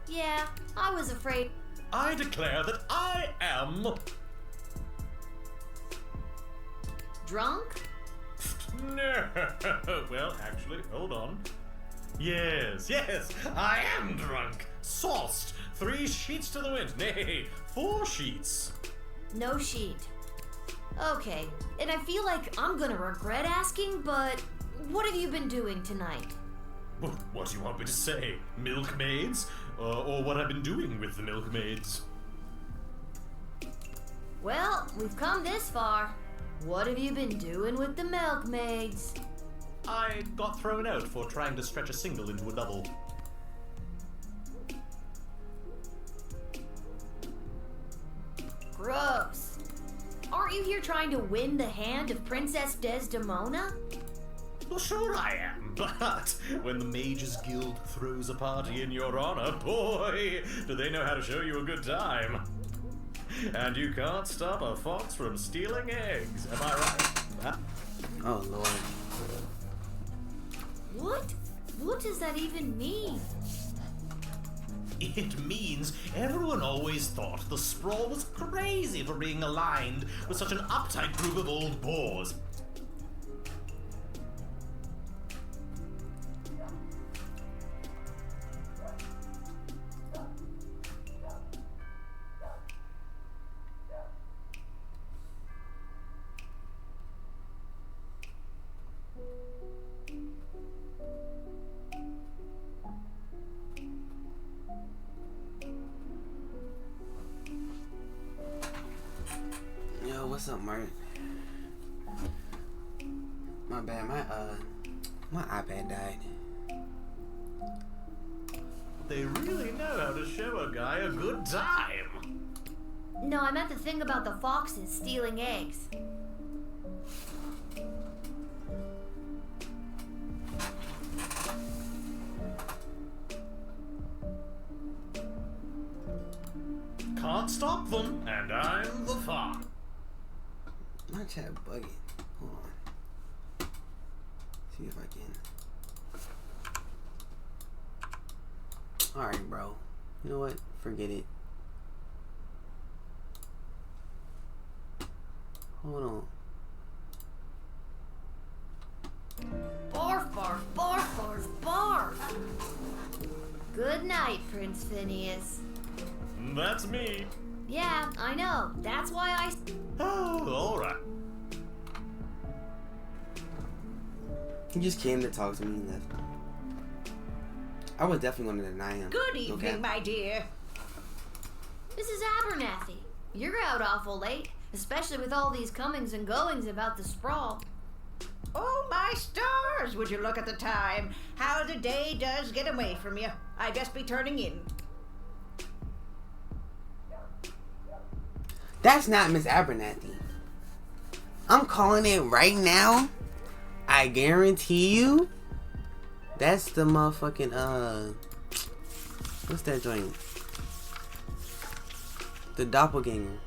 Yeah, I was afraid. I declare that I am... Drunk? No. Well, actually, hold on. Yes, I am drunk. Sauced. 3 sheets to the wind. Nay, 4 sheets. No sheet. Okay, and I feel like I'm gonna regret asking, but what have you been doing tonight? What do you want me to say? Milkmaids? Or what I've been doing with the milkmaids? Well, we've come this far. What have you been doing with the milkmaids? I got thrown out for trying to stretch a single into a double. Gross. Aren't you here trying to win the hand of Princess Desdemona? Well, sure I am, but when the Mages Guild throws a party in your honor, boy, do they know how to show you a good time. And you can't stop a fox from stealing eggs, am I right? Oh, Lord. What? What does that even mean? It means everyone always thought the Sprawl was crazy for being aligned with such an uptight group of old bores. Yo, what's up, Mark? My bad, my iPad died. They really know how to show a guy a good time. No, I meant the thing about the foxes stealing eggs. Can't stop them, and I'm the fox. My chat bugging. Hold on. See if I can. Alright, bro. You know what? Forget it. Hold on. Barf, barf, barf, barf, barf. Good night, Prince Phineas. That's me. Yeah, I know. That's why I... Oh, alright. He just came to talk to me and left. I was definitely going to deny him. Good evening, my dear. Mrs. Abernathy, you're out awful late, especially with all these comings and goings about the Sprawl. Oh, my stars! Would you look at the time? How the day does get away from you. I best be turning in. That's not Miss Abernathy. I'm calling it right now. I guarantee you. That's the motherfucking, what's that joint? The doppelganger.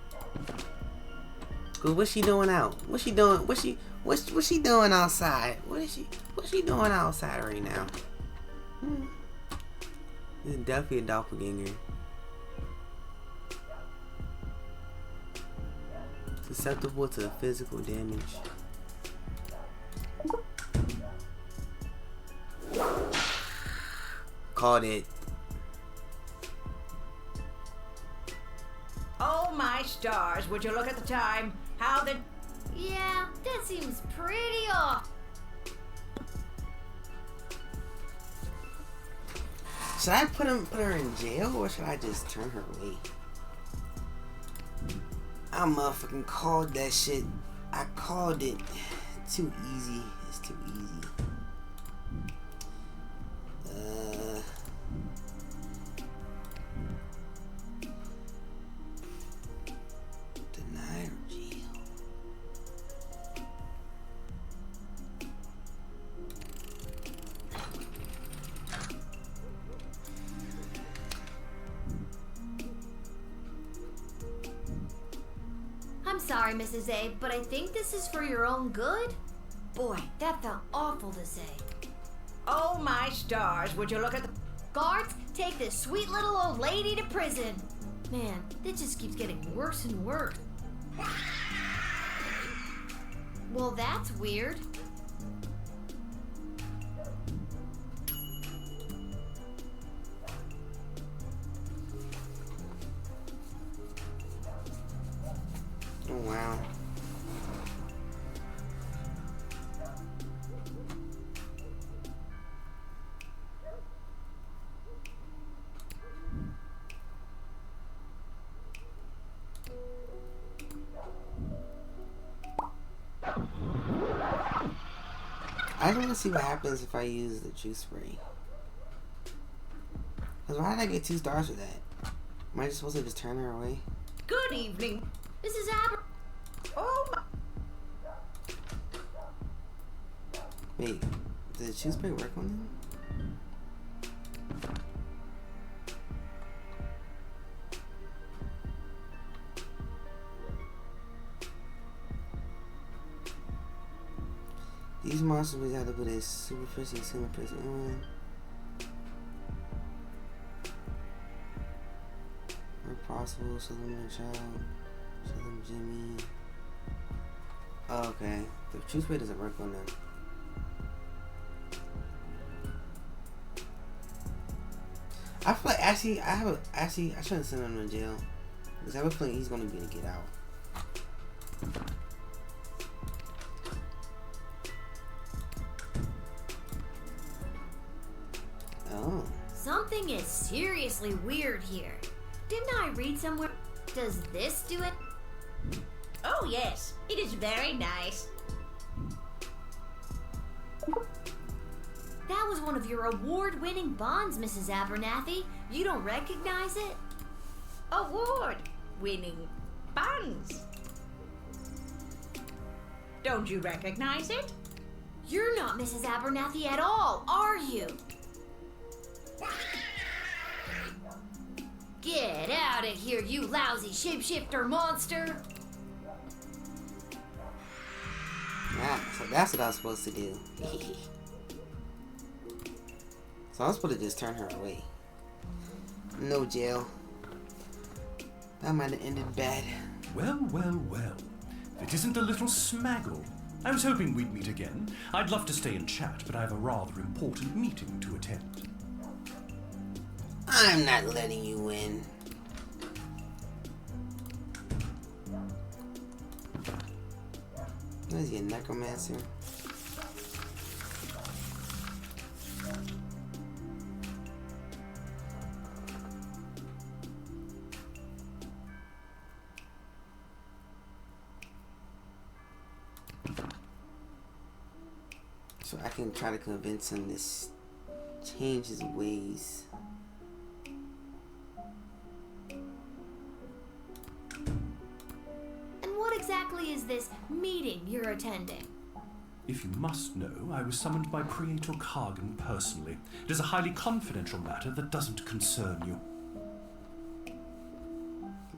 Cause what's she doing out? What's she doing? What's she doing outside? What's she doing outside right now? This is definitely a doppelganger. Susceptible to physical damage. Called it. Oh my stars, would you look at the time? How the... Yeah, that seems pretty off. Should I put her in jail or should I just turn her away? I motherfucking called that shit. I called it. Too easy. It's too easy. Deny her jail. I'm sorry, Mrs. A, but I think this is for your own good. Boy, that felt awful to say. Oh my stars, would you look at the... Guards, take this sweet little old lady to prison. Man, this just keeps getting worse and worse. Well, that's weird. Oh, wow. I just want to see what happens if I use the juice spray. Cause why did I get 2 stars for that? Am I just supposed to just turn her away? Good evening. Mrs. Aber... Oh my... Wait, did the juice spray work on them? These monsters will have to put a superficial similar person on. Where possible, show them a child. Show them Jimmy. Oh, okay. The juice spray doesn't work on them. I feel like I shouldn't send him to jail. Because I have a feeling he's gonna be able to get out. Oh. Something is seriously weird here. Didn't I read somewhere? Does this do it? Oh yes, it is very nice. That was one of your award-winning bonds, Mrs. Abernathy. You don't recognize it? Award-winning buns. Don't you recognize it? You're not Mrs. Abernathy at all, are you? Get out of here, you lousy shapeshifter monster! Ah, so that's what I was supposed to do. So I was supposed to just turn her away. No jail. That might have ended bad. Well, well, well. If it isn't a little smaggle. I was hoping we'd meet again. I'd love to stay and chat, but I have a rather important meeting to attend. I'm not letting you in. What is he, a necromancer? So I can try to convince him to change his ways. And what exactly is this meeting you're attending? If you must know, I was summoned by Praetor Kargan personally. It is a highly confidential matter that doesn't concern you.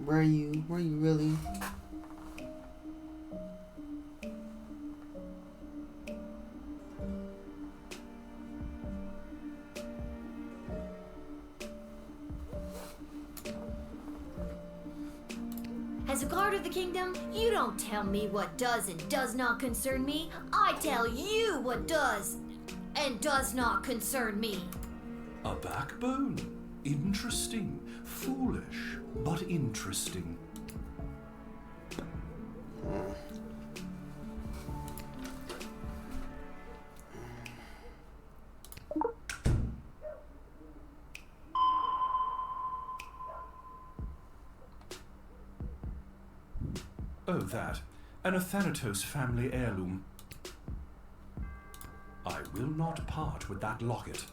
Were you really? Has As a guard of the kingdom, you don't tell me what does and does not concern me. I tell you what does and does not concern me. A backbone? Interesting. Foolish, but interesting. Oh, that. An Athanatos family heirloom. I will not part with that locket.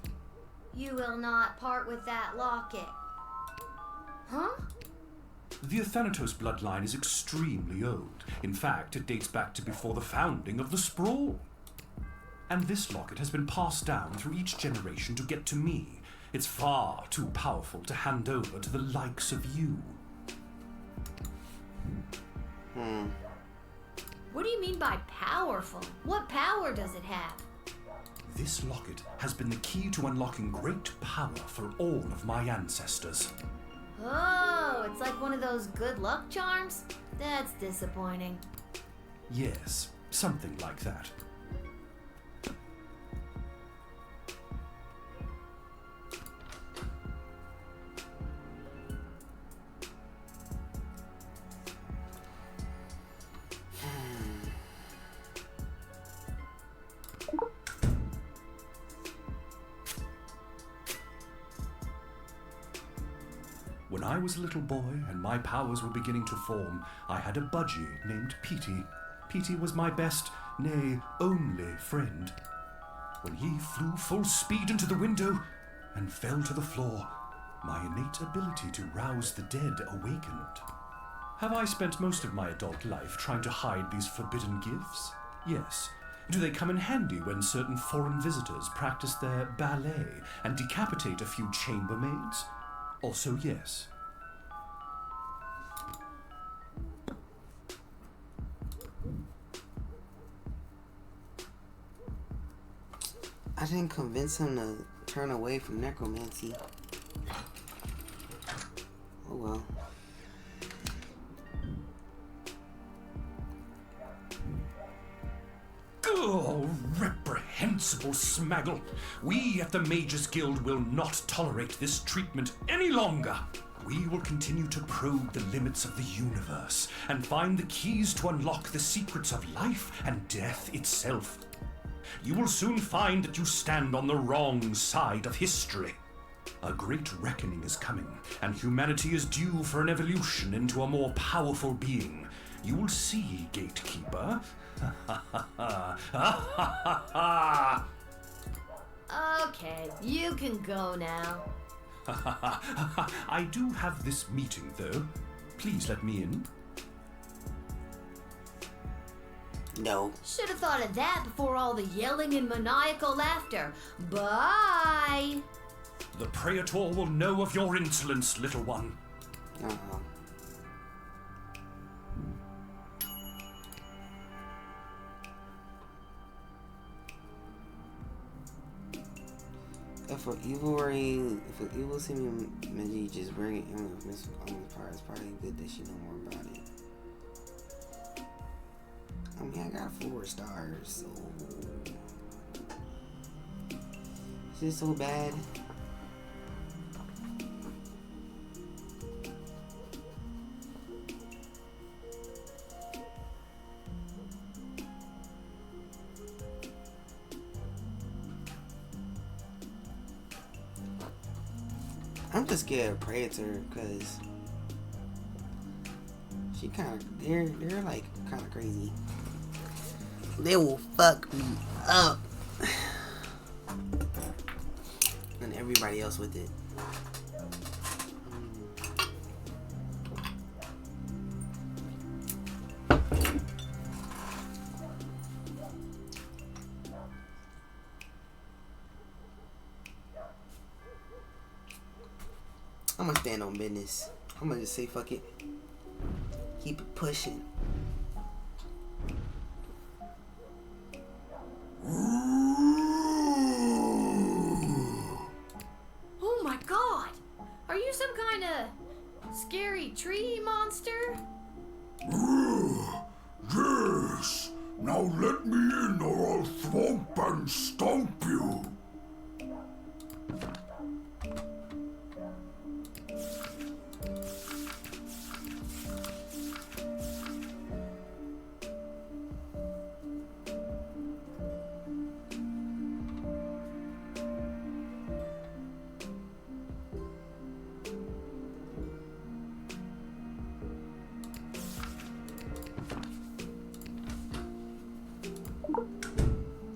You will not part with that locket. Huh? The Athanatos bloodline is extremely old. In fact, it dates back to before the founding of the Sprawl. And this locket has been passed down through each generation to get to me. It's far too powerful to hand over to the likes of you. What do you mean by powerful? What power does it have? This locket has been the key to unlocking great power for all of my ancestors. Oh, it's like one of those good luck charms? That's disappointing. Yes, something like that. When I was a little boy and my powers were beginning to form, I had a budgie named Petey. Petey was my best, nay, only friend. When he flew full speed into the window and fell to the floor, my innate ability to rouse the dead awakened. Have I spent most of my adult life trying to hide these forbidden gifts? Yes. Do they come in handy when certain foreign visitors practice their ballet and decapitate a few chambermaids? Also, yes. I didn't convince him to turn away from necromancy. Oh well. Oh, reprehensible smaggle! We at the Mages Guild will not tolerate this treatment any longer. We will continue to probe the limits of the universe and find the keys to unlock the secrets of life and death itself. You will soon find that you stand on the wrong side of history. A great reckoning is coming, and humanity is due for an evolution into a more powerful being. You will see, Gatekeeper. Okay, you can go now. I do have this meeting, though. Please let me in. No. Should have thought of that before all the yelling and maniacal laughter. Bye! The Praetor will know of your insolence, little one. If an evil seeming Magi just bring it in with Miss Power, it's probably good that she know more about it. I mean, I got 4 stars, so is this so bad? I'm just scared of Praetor because she they're like kind of crazy. They will fuck me up. And everybody else with it. I'm gonna stand on business. I'm gonna just say fuck it. Keep it pushing. Oh my god! Are you some kind of scary tree monster? Now let me in or I'll thwomp and stomp you.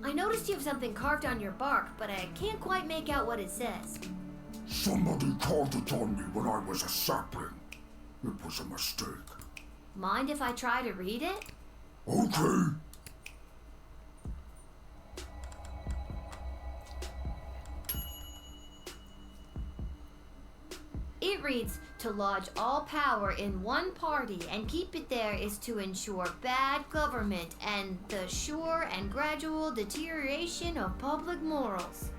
I noticed you have something carved on your bark, but I can't quite make out what it says. Somebody carved it on me when I was a sapling. It was a mistake. Mind if I try to read it? Okay. It reads, to lodge all power in one party and keep it there is to ensure bad government and the sure and gradual deterioration of public morals.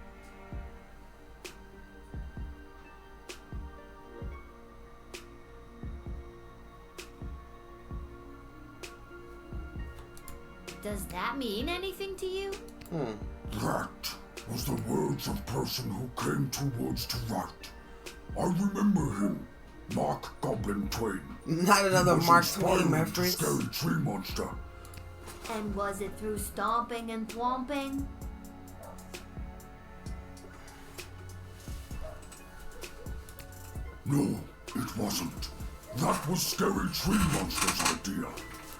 Does that mean anything to you? That was the words of person who came to woods to write. I remember him, Mark Goblin Twain. Not another Mark Twain reference. Scary tree monster. And was it through stomping and thwomping? No, it wasn't. That was Scary Tree Monster's idea.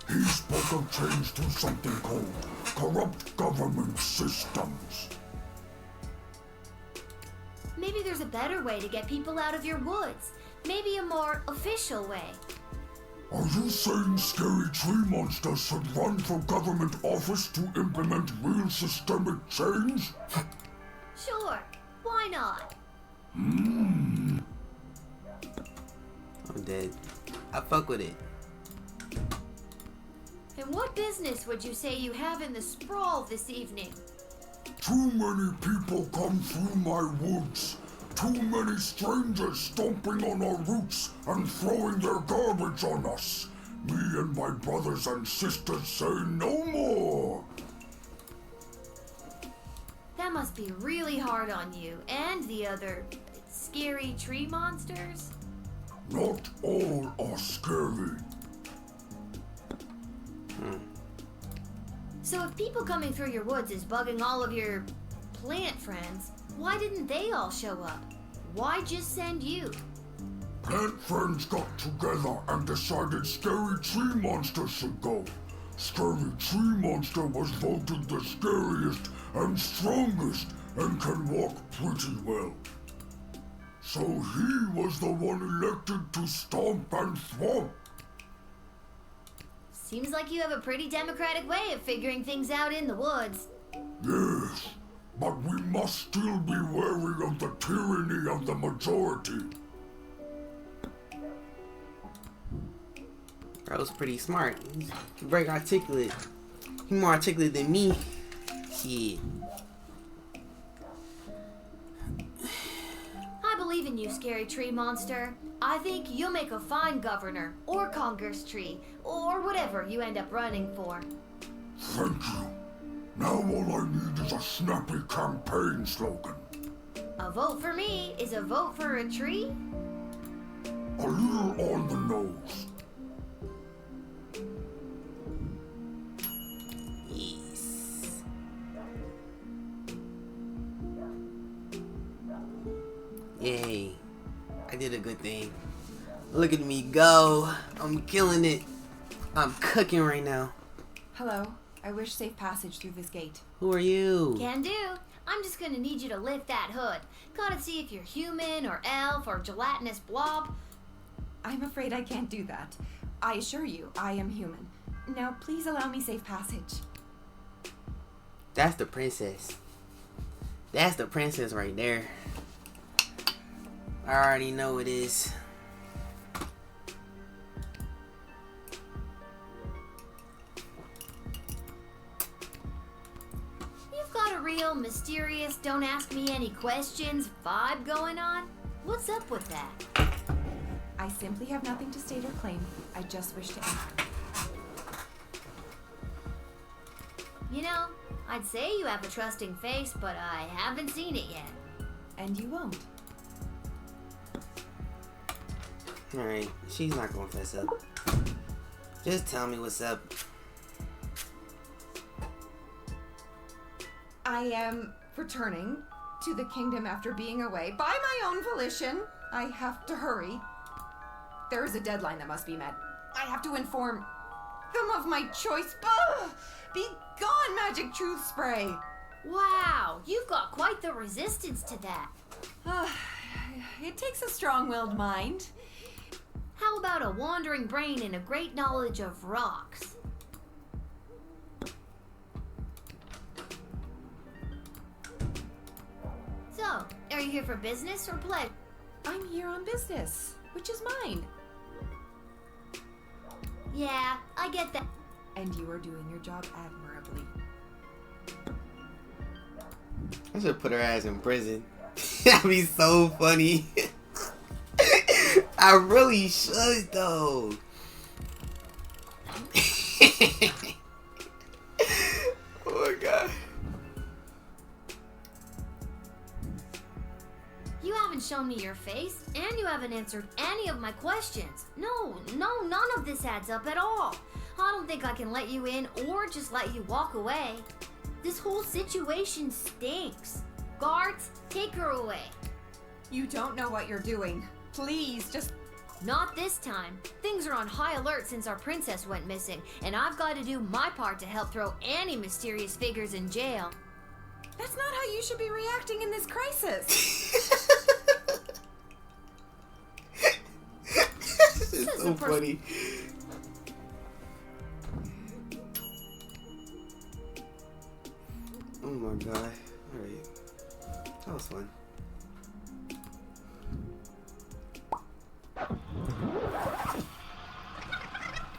He spoke of change through something called corrupt government systems. Maybe there's a better way to get people out of your woods. Maybe a more official way. Are you saying Scary Tree Monster should run for government office to implement real systemic change? Sure, why not? I'm dead. I fuck with it. And what business would you say you have in the sprawl this evening? Too many people come through my woods. Too many strangers stomping on our roots and throwing their garbage on us. Me and my brothers and sisters say no more. That must be really hard on you and the other scary tree monsters. Not all are scary. So if people coming through your woods is bugging all of your plant friends, why didn't they all show up? Why just send you? Plant friends got together and decided Scary Tree Monster should go. Scary Tree Monster was voted the scariest and strongest and can walk pretty well. So he was the one elected to stomp and thwomp. Seems like you have a pretty democratic way of figuring things out in the woods. Yes, but we must still be wary of the tyranny of the majority. Bro's pretty smart. He's very articulate. He's more articulate than me. Shit. I believe in you, Scary Tree Monster. I think you'll make a fine governor, or Congress Tree, or whatever you end up running for. Thank you. Now all I need is a snappy campaign slogan. A vote for me is a vote for a tree? A little on the nose. Yes. Yay. I did a good thing. Look at me go. I'm killing it. I'm cooking right now. Hello. I wish safe passage through this gate. Who are you? Can do. I'm just gonna need you to lift that hood. Gotta see if you're human or elf or gelatinous blob. I'm afraid I can't do that. I assure you, I am human. Now, please allow me safe passage. That's the princess. That's the princess right there. I already know it is. You've got a real mysterious, don't ask me any questions vibe going on. What's up with that? I simply have nothing to state or claim. I just wish to enter. I'd say you have a trusting face, but I haven't seen it yet. And you won't. Alright, she's not gonna fess up. Just tell me what's up. I am returning to the kingdom after being away by my own volition. I have to hurry. There is a deadline that must be met. I have to inform them of my choice. Ugh! Be gone, magic truth spray! Wow, you've got quite the resistance to that. It takes a strong-willed mind. How about a wandering brain and a great knowledge of rocks? So, are you here for business or play? I'm here on business, which is mine. Yeah, I get that. And you are doing your job admirably. I should put her ass in prison. That'd be so funny. I really should though. Oh my god. You haven't shown me your face, and you haven't answered any of my questions. No, none of this adds up at all. I don't think I can let you in or just let you walk away. This whole situation stinks. Guards, take her away. You don't know what you're doing. Please, just... Not this time. Things are on high alert since our princess went missing, and I've got to do my part to help throw any mysterious figures in jail. That's not how you should be reacting in this crisis. This is so funny. Oh my god. Alright. That was fun.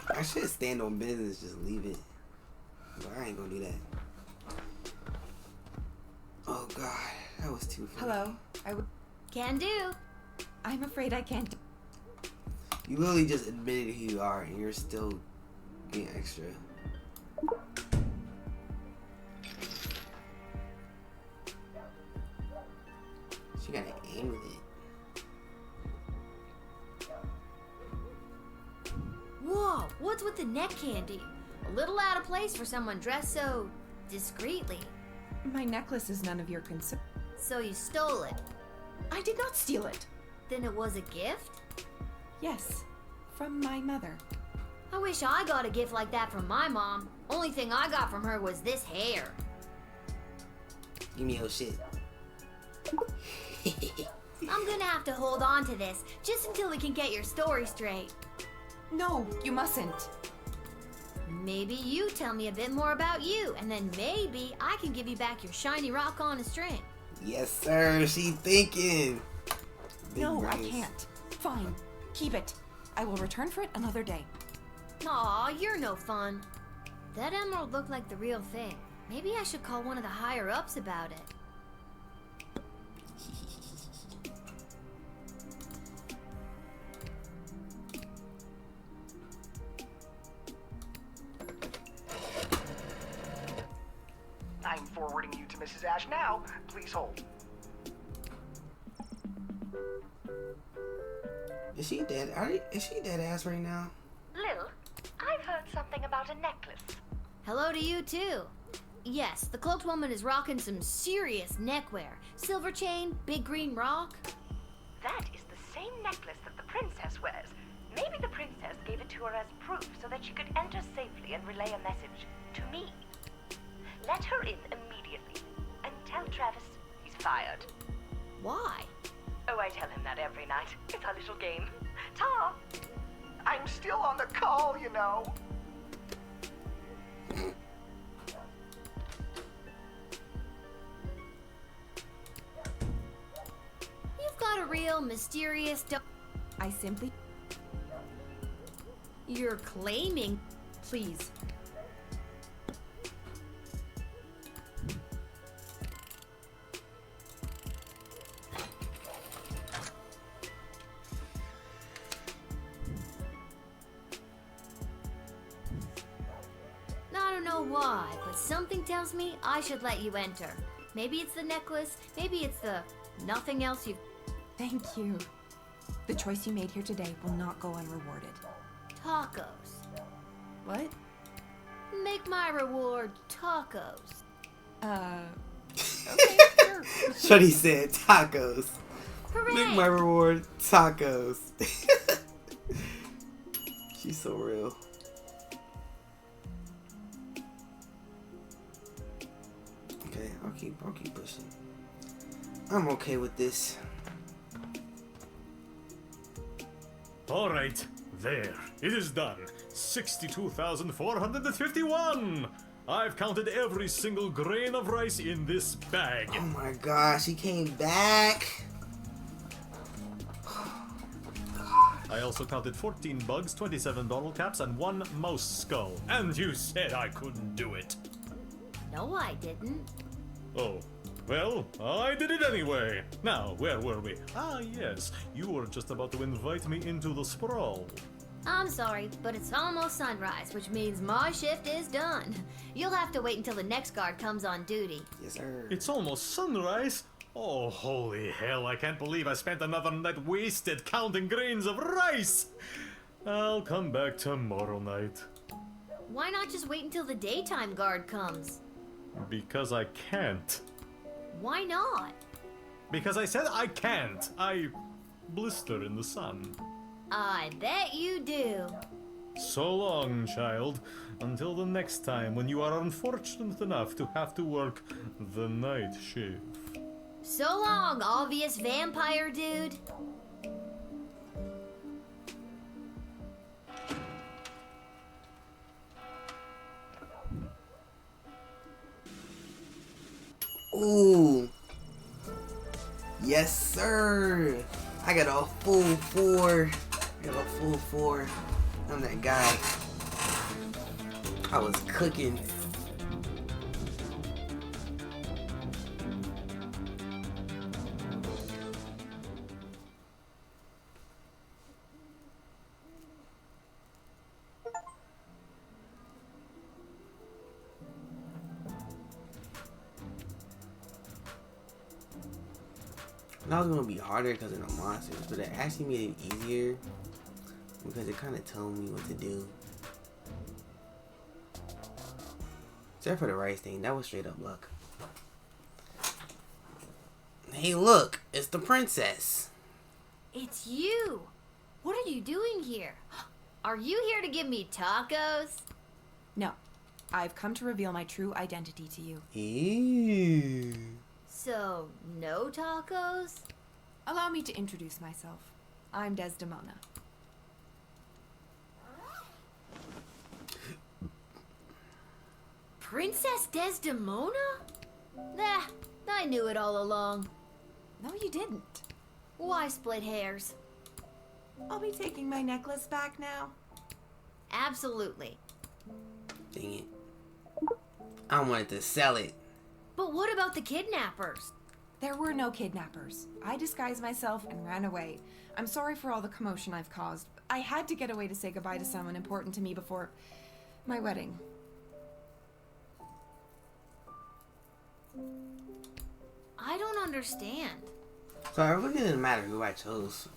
I should stand on business, just leave it. But I ain't gonna do that. Oh god, that was too funny. Hello. Can do. I'm afraid I can't. You literally just admitted who you are and you're still being extra. She got an amulet. Whoa, what's with the neck candy? A little out of place for someone dressed so discreetly. My necklace is none of your concern. So you stole it? I did not steal it. Then it was a gift? Yes, from my mother. I wish I got a gift like that from my mom. Only thing I got from her was this hair. Give me your shit. I'm gonna have to hold on to this just until we can get your story straight. No, you mustn't. Maybe you tell me a bit more about you, and then maybe I can give you back your shiny rock on a string. Yes, sir. She thinking. Big No, brains. I can't. Fine. Keep it. I will return for it another day. Aw, you're no fun. That emerald looked like the real thing. Maybe I should call one of the higher-ups about it. I'm forwarding you to Mrs. Ash now. Please hold. Is she dead? Is she dead ass right now? Lil, I've heard something about a necklace. Hello to you, too. Yes, the cloaked woman is rocking some serious neckwear. Silver chain, big green rock. That is the same necklace that the princess wears. Maybe the princess gave it to her as proof so that she could enter safely and relay a message to me. Let her in immediately and tell Travis he's fired. Why? Oh, I tell him that every night. It's our little game. Ta! I'm still on the call, you know. You've got a real mysterious I simply... You're claiming... Please. I don't know why, but something tells me I should let you enter. Maybe it's the necklace, maybe it's the nothing else you've... Thank you. The choice you made here today will not go unrewarded. Tacos. What? Make my reward tacos. Okay, sure. Shorty said tacos. Hooray! Make my reward tacos. She's so real. Okay, I'll keep pushing. I'm okay with this. All right, there. It is done. 62,451. I've counted every single grain of rice in this bag. Oh my gosh, he came back. I also counted 14 bugs, 27 bottle caps, and 1 mouse skull. And you said I couldn't do it. No, I didn't. Oh, well, I did it anyway. Now, where were we? Ah, yes, you were just about to invite me into the sprawl. I'm sorry, but it's almost sunrise, which means my shift is done. You'll have to wait until the next guard comes on duty. Yes, sir. It's almost sunrise? Oh, holy hell, I can't believe I spent another night wasted counting grains of rice! I'll come back tomorrow night. Why not just wait until the daytime guard comes? Because I can't. Why not? Because I said I can't. I blister in the sun. I bet you do. So long, child. Until the next time when you are unfortunate enough to have to work the night shift. So long, obvious vampire dude. Ooh. Yes, sir. I got a full 4. I'm that guy. I was cooking. That was gonna be harder because of the monsters, but it actually made it easier because it kind of told me what to do. Except for the rice thing, that was straight up luck. Hey, look, it's the princess. It's you. What are you doing here? Are you here to give me tacos? No. I've come to reveal my true identity to you. Ew. So, no tacos? Allow me to introduce myself. I'm Desdemona. Princess Desdemona? Nah, I knew it all along. No, you didn't. Why split hairs? I'll be taking my necklace back now. Absolutely. Dang it. I wanted to sell it. But what about the kidnappers? There were no kidnappers. I disguised myself and ran away. I'm sorry for all the commotion I've caused. I had to get away to say goodbye to someone important to me before my wedding. I don't understand. So it really didn't matter who I chose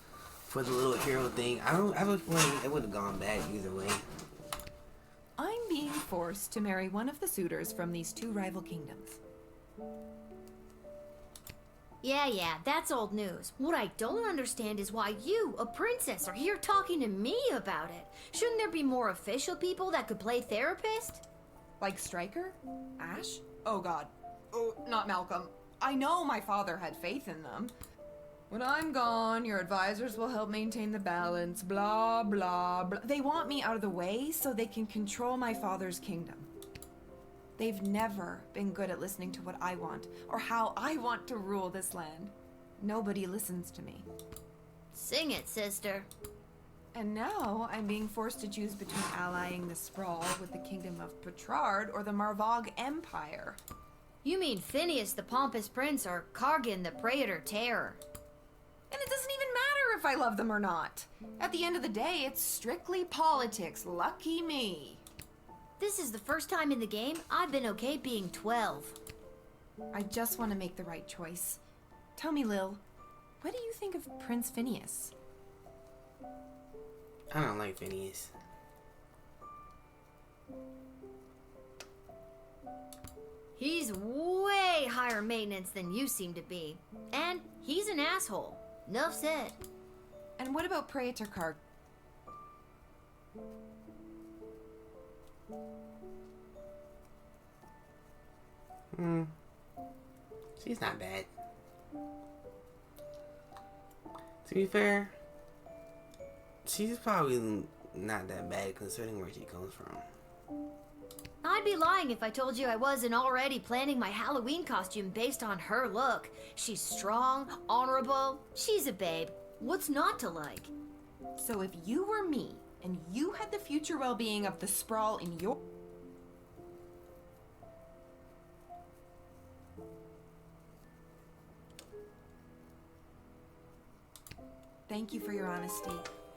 for the little hero thing. I have a feeling it would have gone bad either way. I'm being forced to marry one of the suitors from these 2 rival kingdoms. Yeah, that's old news. What I don't understand is why you, a princess, are here talking to me about it. Shouldn't there be more official people that could play therapist? Like Stryker? Ash? Oh god. Oh, not Malcolm. I know my father had faith in them. When I'm gone, your advisors will help maintain the balance, blah, blah, blah. They want me out of the way so they can control my father's kingdom. They've never been good at listening to what I want, or how I want to rule this land. Nobody listens to me. Sing it, sister. And now I'm being forced to choose between allying the Sprawl with the Kingdom of Petrard or the Marvog Empire. You mean Phineas the Pompous Prince or Kargan the Praetor Terror? And it doesn't even matter if I love them or not. At the end of the day, it's strictly politics. Lucky me. This is the first time in the game I've been okay being 12. I just want to make the right choice. Tell me, Lil, what do you think of Prince Phineas? I don't like Phineas. He's way higher maintenance than you seem to be. And he's an asshole. Nuff said. And what about Praetor Karg? She's not bad. To be fair, she's probably not that bad considering where she comes from. I'd be lying if I told you I wasn't already planning my Halloween costume based on her look. She's strong, honorable. She's a babe. What's not to like? So if you were me, and you had the future well-being of the Sprawl in your... Thank you for your honesty.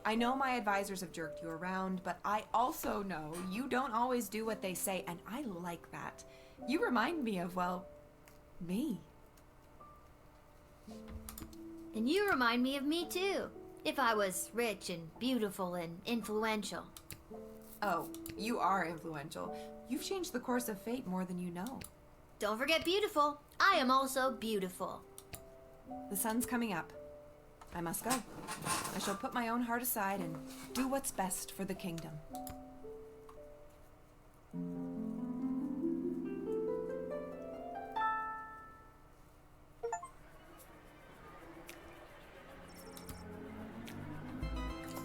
I know my advisors have jerked you around, but I also know you don't always do what they say, and I like that. You remind me of, well, me. And you remind me of me too. If I was rich and beautiful and influential. Oh, you are influential. You've changed the course of fate more than you know. Don't forget beautiful. I am also beautiful. The sun's coming up. I must go. I shall put my own heart aside and do what's best for the kingdom.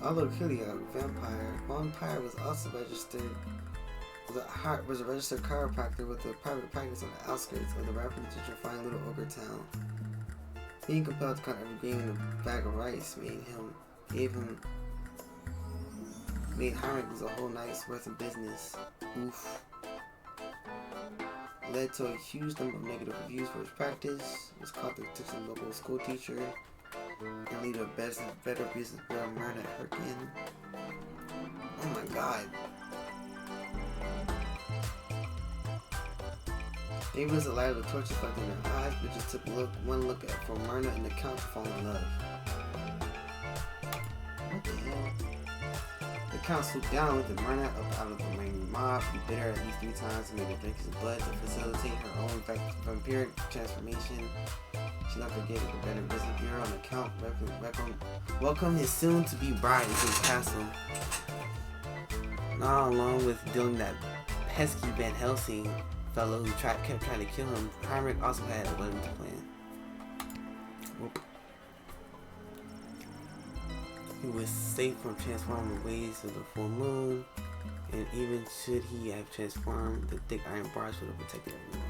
Although Killy, a vampire was also registered. Was a registered chiropractor with a private practice on the outskirts of the rapidly gentrifying little ogre town. Being compelled to cut every grain in a bag of rice made Heinrich lose a whole night's worth of business. Oof. Led to a huge number of negative reviews for his practice. Was caught the attention of a local school teacher and leader of Better Business Bureau murder at Herkin. Oh my god. David was alive with torches reflecting in her eyes, but just took one look at for Myrna and the Count to fall in love. What the hell? The Count swooped down with the Myrna up out of the remaining mob. He bit her at least 3 times and made her drink his blood to facilitate her own vampiric transformation. She not forget the Better Business Bureau and the Count welcome his soon-to-be bride into his castle. Now, along with dealing that pesky Van Helsing fellow who kept trying to kill him, Heinrich also had a wedding to plan. Whoop. He was safe from transforming ways of the full moon, and even should he have transformed, the thick iron bars would have protected everyone.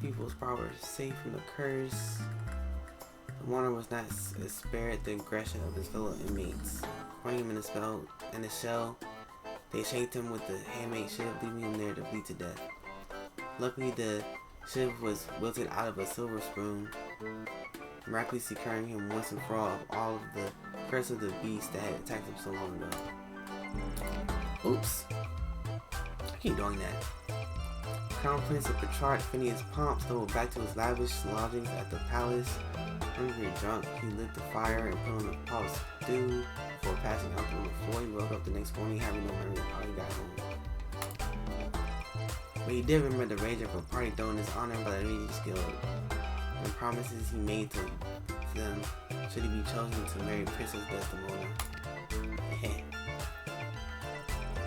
People's power was safe from the curse. The Warner was not spared the aggression of his fellow inmates. Putting him in a shell, they shanked him with the handmade shiv, leaving him there to bleed to death. Luckily, the shiv was wilted out of a silver spoon, miraculously curing him once and for all of the curse of the beast that had attacked him so long ago. Oops. I keep doing that. Crown Prince of Petrarch, Phineas Pomp, stumbled back to his lavish lodgings at the palace. Hungry and drunk, he lit the fire and put on a pot of stew before passing out on the floor. He woke up the next morning having no memory of how he got home. But he did remember the rage of a party thrown in his honor by the Raging Guild, and promises he made to them should he be chosen to marry Princess Desdemona.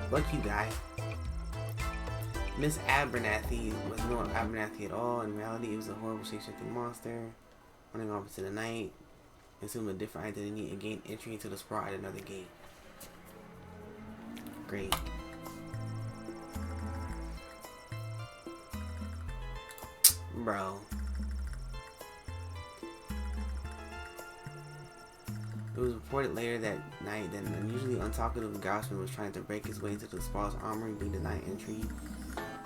Fuck you, guy. Miss Abernathy was no Abernathy at all. In reality, it was a horrible shape-shifting monster, running off into the night, assumed a different identity, and gained entry into the sprawl at another gate. Great. Bro. It was reported later that night that an unusually untalkative Guardsman was trying to break his way into the sprawl's armory, being denied entry.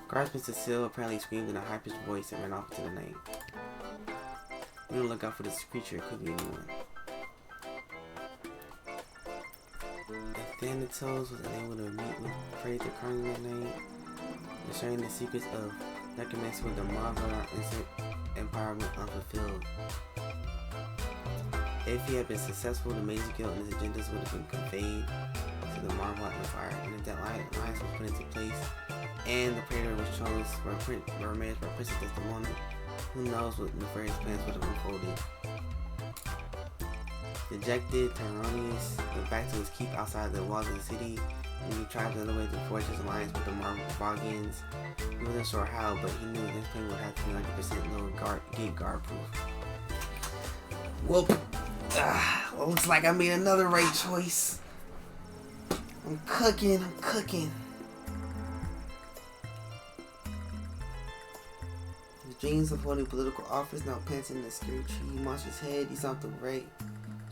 Guardsman Cecile apparently screamed in a high-pitched voice and ran off into the night. We don't look out for this creature, it could be anyone. Then the Toes was unable to meet with prey to Carney that night, and sharing the secrets of necromancy with the Marvel Empire went unfulfilled. If he had been successful, the Major Guild and his agendas would have been conveyed to the Marvel Empire, and if that alliance was put into place, and the Praetor was chosen for marriage by Princess Desdemona, who knows what nefarious plans would have unfolded. Dejected, Tyronius went back to his keep outside the walls of the city, and he tried to elevate the forge his alliance with the Marvagians. He wasn't sure how, but he knew this plan would have to be 100% low gate guard proof. Well, looks like I made another right choice. I'm cooking. His dreams of holding political office now planted in the scary tree monster's head. He's off the right.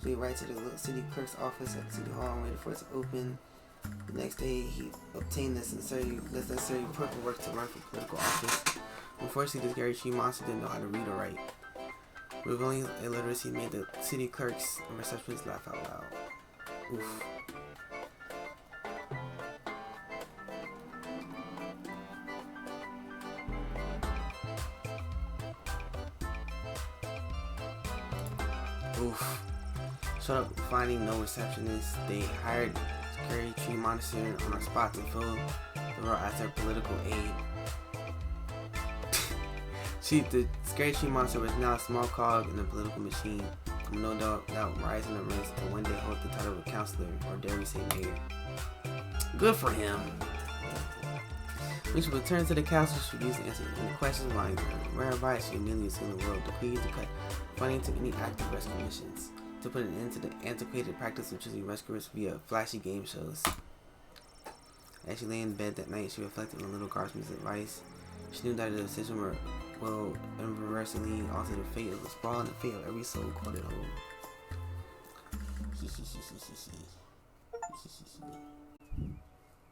So he right to the little city clerk's office at City Hall and waited for it to open. The next day, he obtained the necessary paperwork to run for political office. Unfortunately, the scary tree monster didn't know how to read or write. Revealing illiteracy made the city clerks and receptionists laugh out loud. Oof. Oof. Shut up, finding no receptionist. They hired Scary Tree Monster on a spot to fill the role as their political aide. The Scary Tree Monster was now a small cog in the political machine. No doubt rising the ranks to one day hold the title of counselor, or dare we say mayor. Good for him. We should return to the council should use to answer any questions lying there. Rare advice should immediately assume the world decrees to cut funding to any active rescue missions. To put an end to the antiquated practice of choosing rescuers via flashy game shows. As she lay in bed that night, she reflected on little Guardsman's advice. She knew that the decision will irreversibly alter the fate of the sprawl and the fate of every soul caught at home.